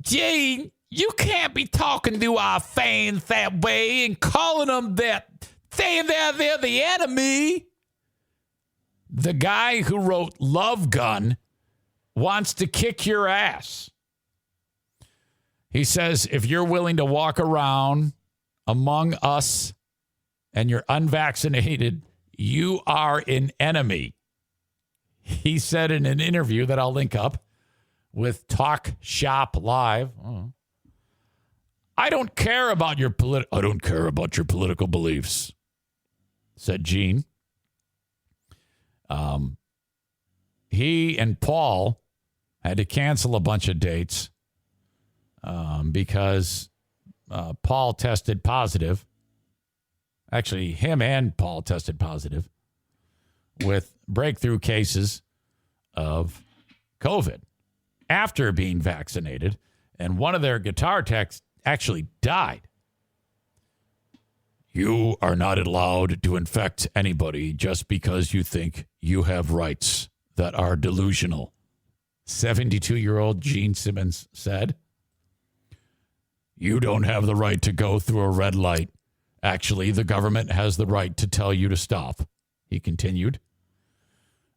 Gene, you can't be talking to our fans that way and calling them that, saying that they're the enemy. The guy who wrote Love Gun wants to kick your ass. He says, if you're willing to walk around among us and you're unvaccinated, you are an enemy. He said in an interview that I'll link up with Talk Shop Live. I don't care about your political beliefs, said Gene. He and Paul had to cancel a bunch of dates because Paul tested positive. Actually, him and Paul tested positive with breakthrough cases of COVID after being vaccinated. And one of their guitar techs actually died. You are not allowed to infect anybody just because you think you have rights that are delusional, 72-year-old Gene Simmons said. You don't have the right to go through a red light. Actually, the government has the right to tell you to stop, he continued.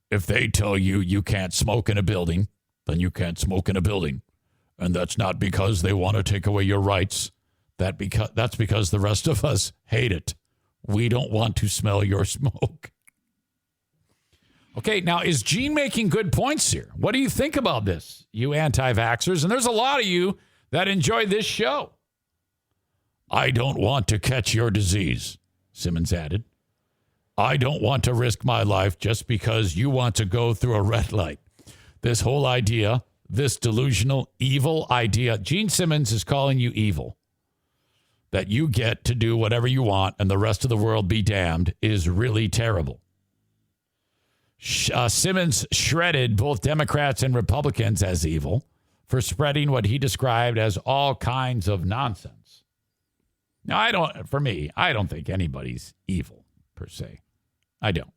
If they tell you you can't smoke in a building, then you can't smoke in a building. And that's not because they want to take away your rights. That's because the rest of us hate it. We don't want to smell your smoke. Okay, now is Gene making good points here? What do you think about this, you anti-vaxxers? And there's a lot of you that enjoy this show. I don't want to catch your disease, Simmons added. I don't want to risk my life just because you want to go through a red light. This whole idea, this delusional, evil idea, Gene Simmons is calling you evil. That you get to do whatever you want and the rest of the world be damned is really terrible. Simmons shredded both Democrats and Republicans as evil for spreading what he described as all kinds of nonsense. Now, I don't think anybody's evil, per se. I don't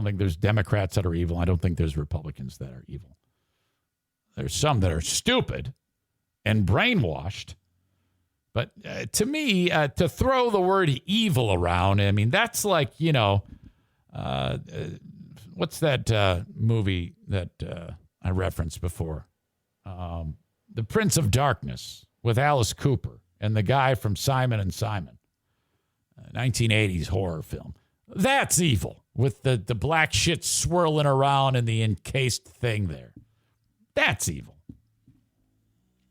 think there's Democrats that are evil. I don't think there's Republicans that are evil. There's some that are stupid and brainwashed. But to me, to throw the word evil around, I mean, that's like, what's that movie that I referenced before? The Prince of Darkness with Alice Cooper and the guy from Simon and Simon, 1980s horror film. That's evil with the black shit swirling around in the encased thing there. That's evil.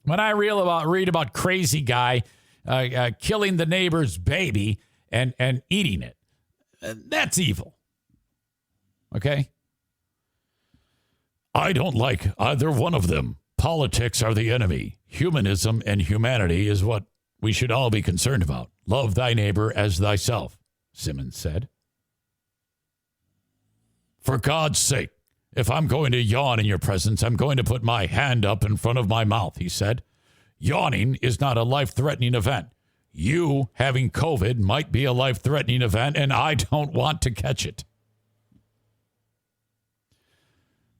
When I read about crazy guy killing the neighbor's baby and eating it, that's evil. Okay? I don't like either one of them. Politics are the enemy. Humanism and humanity is what we should all be concerned about. Love thy neighbor as thyself, Simmons said. For God's sake, if I'm going to yawn in your presence, I'm going to put my hand up in front of my mouth, he said. Yawning is not a life-threatening event. You having COVID might be a life-threatening event, and I don't want to catch it.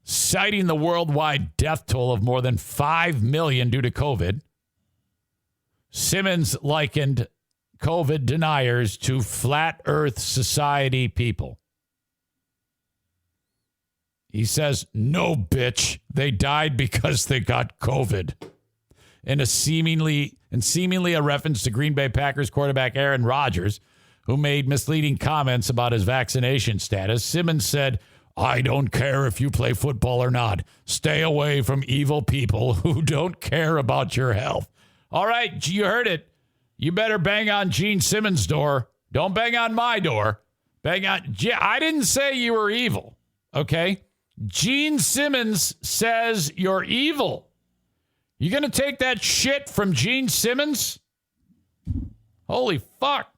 Citing the worldwide death toll of more than 5 million due to COVID, Simmons likened COVID deniers to flat earth society people. He says, no, bitch, they died because they got COVID. In a seemingly a reference to Green Bay Packers quarterback Aaron Rodgers, who made misleading comments about his vaccination status, Simmons said, I don't care if you play football or not. Stay away from evil people who don't care about your health. All right, you heard it. You better bang on Gene Simmons' door. Don't bang on my door. Bang on. I didn't say you were evil, okay? Gene Simmons says you're evil. You going to take that shit from Gene Simmons? Holy fuck.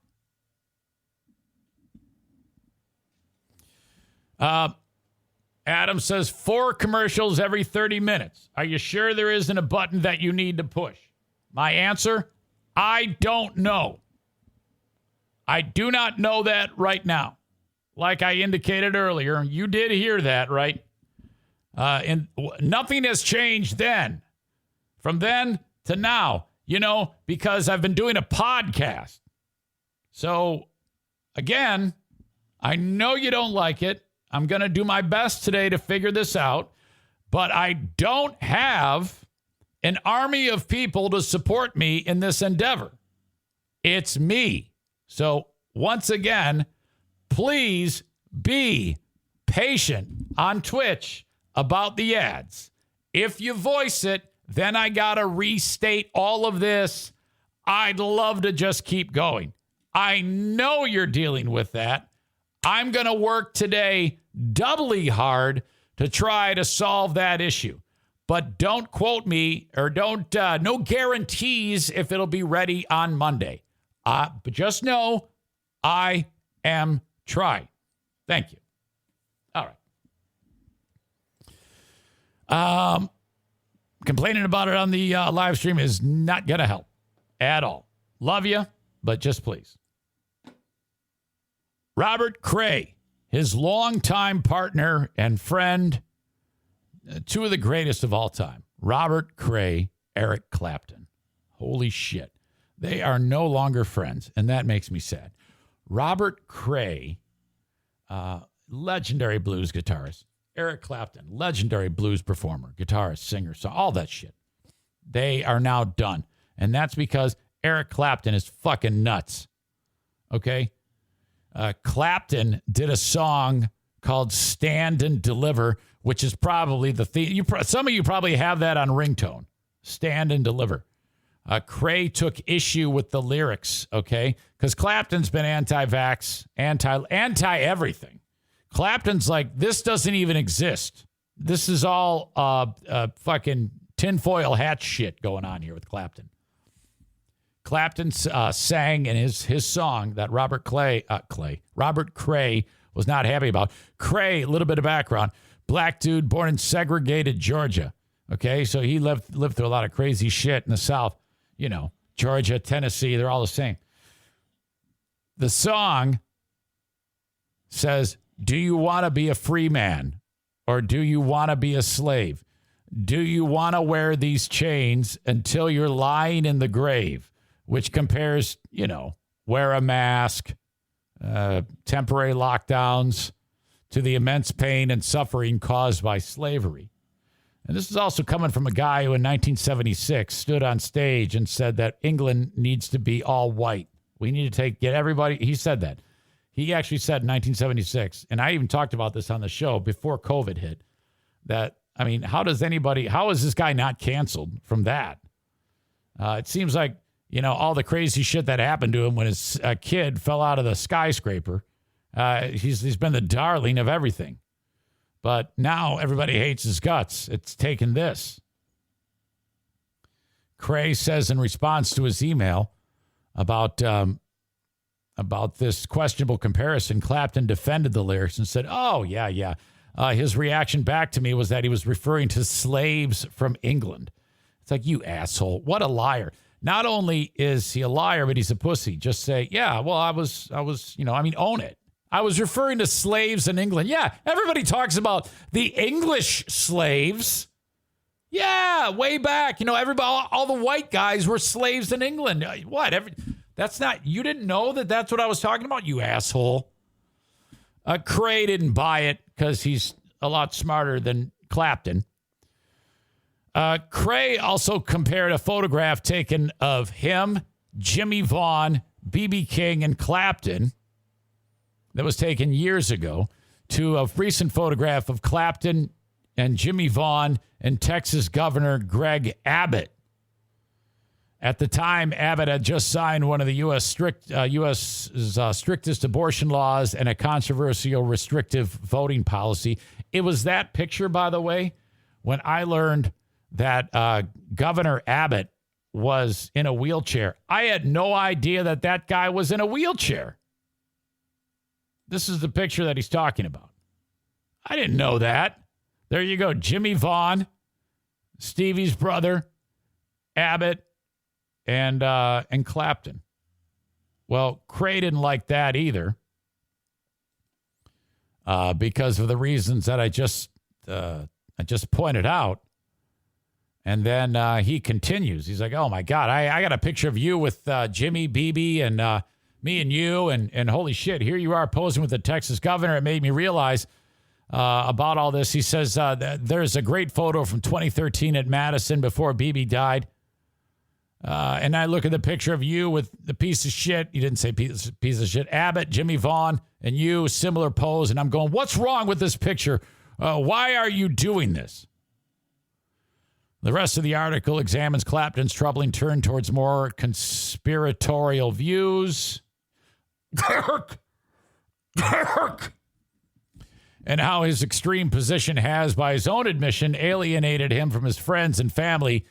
Adam says 4 commercials every 30 minutes. Are you sure there isn't a button that you need to push? My answer, I don't know. I do not know that right now. Like I indicated earlier, you did hear that, right? And nothing has changed then. From then to now, because I've been doing a podcast. So, again, I know you don't like it. I'm going to do my best today to figure this out. But I don't have an army of people to support me in this endeavor. It's me. So, once again, please be patient on Twitch about the ads. If you voice it, then I got to restate all of this. I'd love to just keep going. I know you're dealing with that. I'm going to work today doubly hard to try to solve that issue. But don't quote me or no guarantees if it'll be ready on Monday. But just know I am trying. Thank you. All right. Complaining about it on the live stream is not going to help at all. Love you, but just please. Robert Cray, his longtime partner and friend, two of the greatest of all time. Robert Cray, Eric Clapton. Holy shit. They are no longer friends, and that makes me sad. Robert Cray, legendary blues guitarist. Eric Clapton, legendary blues performer, guitarist, singer, all that shit. They are now done. And that's because Eric Clapton is fucking nuts. Okay? Clapton did a song called Stand and Deliver, which is probably the theme. Some of you probably have that on ringtone. Stand and Deliver. Cray took issue with the lyrics, okay? Because Clapton's been anti-vax, anti-everything. Clapton's like, this doesn't even exist. This is all fucking tinfoil hat shit going on here with Clapton. Clapton sang in his song that Robert Cray was not happy about. Cray, a little bit of background, black dude born in segregated Georgia. Okay, so he lived through a lot of crazy shit in the South. Georgia, Tennessee, they're all the same. The song says, do you want to be a free man or do you want to be a slave? Do you want to wear these chains until you're lying in the grave? Which compares, wear a mask, temporary lockdowns to the immense pain and suffering caused by slavery. And this is also coming from a guy who in 1976 stood on stage and said that England needs to be all white. We need to get everybody. He said that. He actually said in 1976, and I even talked about this on the show before COVID hit, that, how is this guy not canceled from that? It seems like, all the crazy shit that happened to him when his kid fell out of the skyscraper. He's been the darling of everything. But now everybody hates his guts. It's taken this. Cray says in response to his email about this questionable comparison, Clapton defended the lyrics and said, oh, yeah. His reaction back to me was that he was referring to slaves from England. It's like, you asshole. What a liar. Not only is he a liar, but he's a pussy. Just say, yeah, well, I was, own it. I was referring to slaves in England. Yeah, everybody talks about the English slaves. Yeah, way back. Everybody, all the white guys were slaves in England. What? You didn't know that's what I was talking about, you asshole. Cray didn't buy it because he's a lot smarter than Clapton. Cray also compared a photograph taken of him, Jimmy Vaughn, B.B. King, and Clapton that was taken years ago to a recent photograph of Clapton and Jimmy Vaughn and Texas Governor Greg Abbott. At the time, Abbott had just signed one of the U.S.'s strictest abortion laws and a controversial restrictive voting policy. It was that picture, by the way, when I learned that Governor Abbott was in a wheelchair. I had no idea that guy was in a wheelchair. This is the picture that he's talking about. I didn't know that. There you go. Jimmy Vaughn, Stevie's brother, Abbott, and Clapton. Well, Cray didn't like that either because of the reasons that I just pointed out. And then he continues. He's like, oh, my God, I got a picture of you with Jimmy, BB, and me and you. And holy shit, here you are posing with the Texas governor. It made me realize about all this. He says there's a great photo from 2013 at Madison before BB died. And I look at the picture of you with the piece of shit. You didn't say piece of shit. Abbott, Jimmy Vaughn, and you, similar pose. And I'm going, what's wrong with this picture? Why are you doing this? The rest of the article examines Clapton's troubling turn towards more conspiratorial views. And how his extreme position has, by his own admission, alienated him from his friends and family,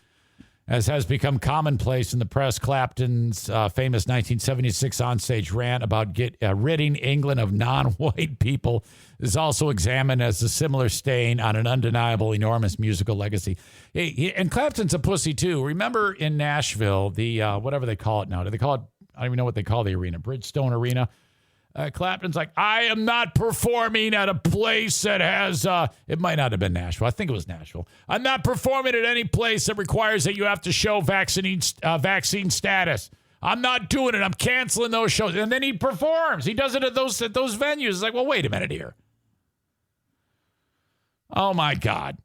as has become commonplace in the press. Clapton's famous 1976 onstage rant about ridding England of non-white people is also examined as a similar stain on an undeniable, enormous musical legacy. And Clapton's a pussy, too. Remember in Nashville, the whatever they call it now. Do they call it, I don't even know what they call the arena, Bridgestone Arena. Clapton's like, I am not performing at a place that has, it might not have been Nashville. I think it was Nashville. I'm not performing at any place that requires that you have to show vaccine status. I'm not doing it. I'm canceling those shows. And then he performs. He does it at those venues. It's like, well, wait a minute here. Oh, my God.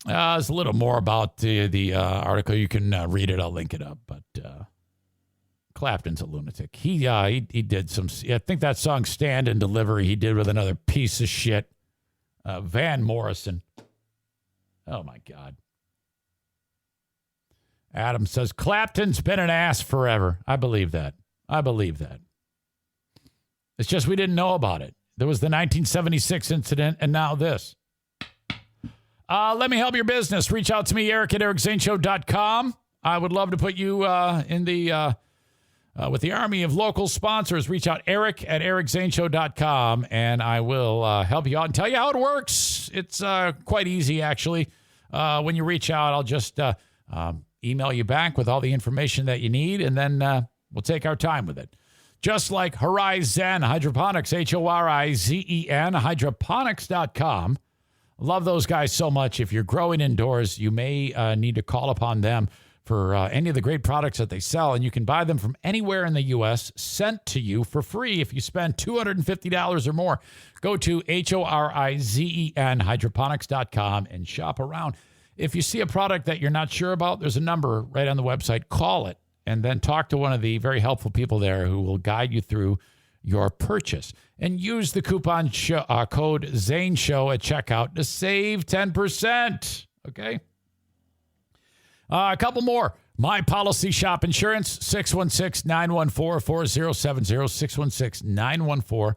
There's a little more about the article. You can read it. I'll link it up. But Clapton's a lunatic. He did some, I think that song Stand and Deliver he did with another piece of shit, Van Morrison. Oh, my God. Adam says, Clapton's been an ass forever. I believe that. It's just we didn't know about it. There was the 1976 incident, and now this. Let me help your business. Reach out to me, Eric at ericzaneshow.com. I would love to put you in the... with the army of local sponsors. Reach out, Eric at ericzaneshow.com, and I will help you out and tell you how it works. It's quite easy, actually. When you reach out, I'll just email you back with all the information that you need, and then we'll take our time with it. Just like Horizon Hydroponics, Horizen, hydroponics.com. Love those guys so much. If you're growing indoors, you may need to call upon them for any of the great products that they sell, and you can buy them from anywhere in the U.S., sent to you for free if you spend $250 or more. Go to Horizen, hydroponics.com, and shop around. If you see a product that you're not sure about, there's a number right on the website. Call it, and then talk to one of the very helpful people there who will guide you through your purchase. And use the coupon code Zane Show at checkout to save 10%. Okay? A couple more. My Policy Shop Insurance, 616-914-4070,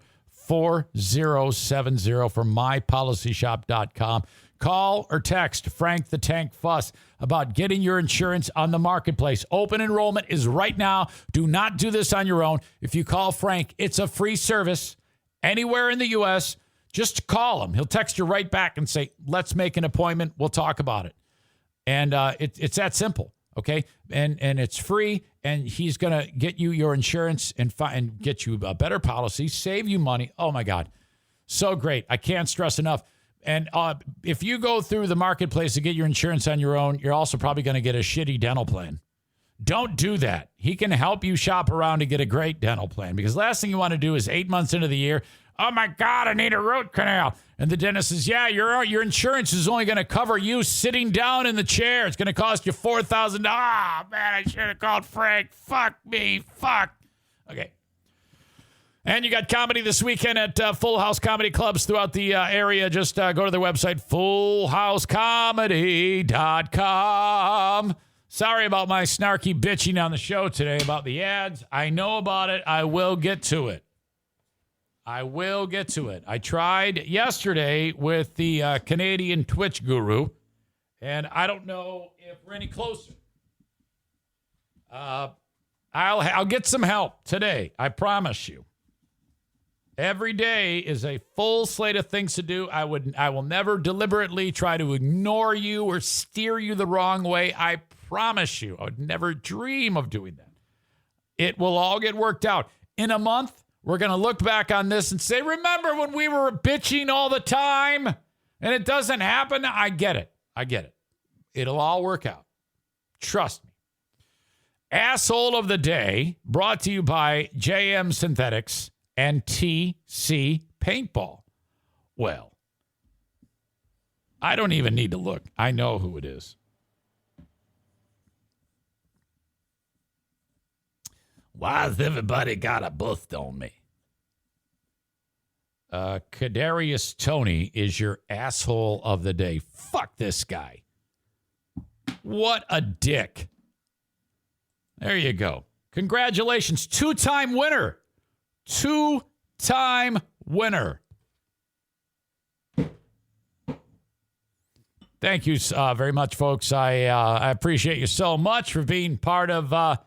616-914-4070 for mypolicyshop.com. Call or text Frank the Tank Fuss about getting your insurance on the marketplace. Open enrollment is right now. Do not do this on your own. If you call Frank, it's a free service anywhere in the U.S. Just call him. He'll text you right back and say, let's make an appointment. We'll talk about it. And it's that simple, okay? And it's free, and he's going to get you your insurance and get you a better policy, save you money. Oh, my God. So great. I can't stress enough. And if you go through the marketplace to get your insurance on your own, you're also probably going to get a shitty dental plan. Don't do that. He can help you shop around to get a great dental plan, because last thing you want to do is 8 months into the year, oh, my God, I need a root canal. And the dentist says, yeah, your insurance is only going to cover you sitting down in the chair. It's going to cost you $4,000. Ah, man, I should have called Frank. Fuck me. Fuck. Okay. And you got comedy this weekend at Full House Comedy Clubs throughout the area. Just go to their website, fullhousecomedy.com. Sorry about my snarky bitching on the show today about the ads. I know about it. I will get to it. I tried yesterday with the Canadian Twitch guru, and I don't know if we're any closer. I'll get some help today. I promise you. Every day is a full slate of things to do. I will never deliberately try to ignore you or steer you the wrong way. I promise you. I would never dream of doing that. It will all get worked out. In a month, we're going to look back on this and say, remember when we were bitching all the time and it doesn't happen? I get it. It'll all work out. Trust me. Asshole of the Day brought to you by JM Synthetics and TC Paintball. Well, I don't even need to look. I know who it is. Why has everybody got a bust on me? Kadarius Toney is your asshole of the day. Fuck this guy. What a dick. There you go. Congratulations. Two-time winner. Thank you very much, folks. I appreciate you so much for being part of the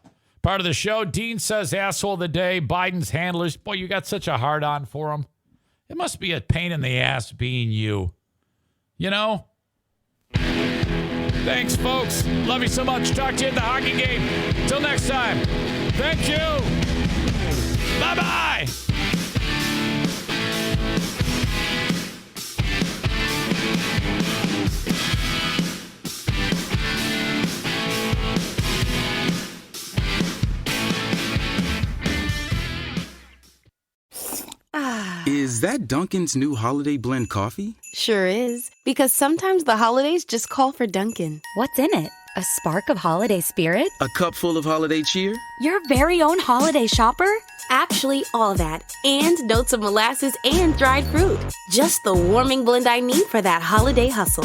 show. Dean says, asshole of the day, Biden's handlers. Boy, you got such a hard-on for him. It must be a pain in the ass being you. You know? Thanks, folks. Love you so much. Talk to you at the hockey game. Till next time. Thank you. Bye-bye. Is that Dunkin's new holiday blend coffee? Sure is, because sometimes the holidays just call for Dunkin'. What's in it? A spark of holiday spirit? A cup full of holiday cheer? Your very own holiday shopper? Actually, all that, and notes of molasses and dried fruit. Just the warming blend I need for that holiday hustle.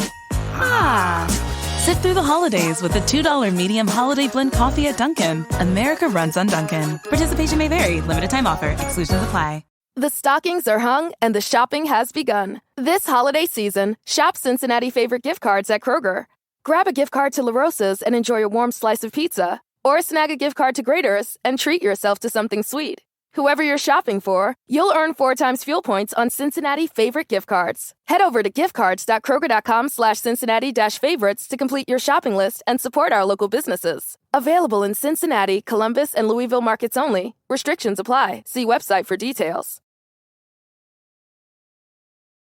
Sit through the holidays with the $2 medium holiday blend coffee at Dunkin'. America runs on Dunkin'. Participation may vary. Limited time offer. Exclusions apply. The stockings are hung and the shopping has begun. This holiday season, shop Cincinnati favorite gift cards at Kroger. Grab a gift card to La Rosa's and enjoy a warm slice of pizza. Or snag a gift card to Grater's and treat yourself to something sweet. Whoever you're shopping for, you'll earn 4 times fuel points on Cincinnati favorite gift cards. Head over to giftcards.kroger.com/Cincinnati-favorites to complete your shopping list and support our local businesses. Available in Cincinnati, Columbus, and Louisville markets only. Restrictions apply. See website for details.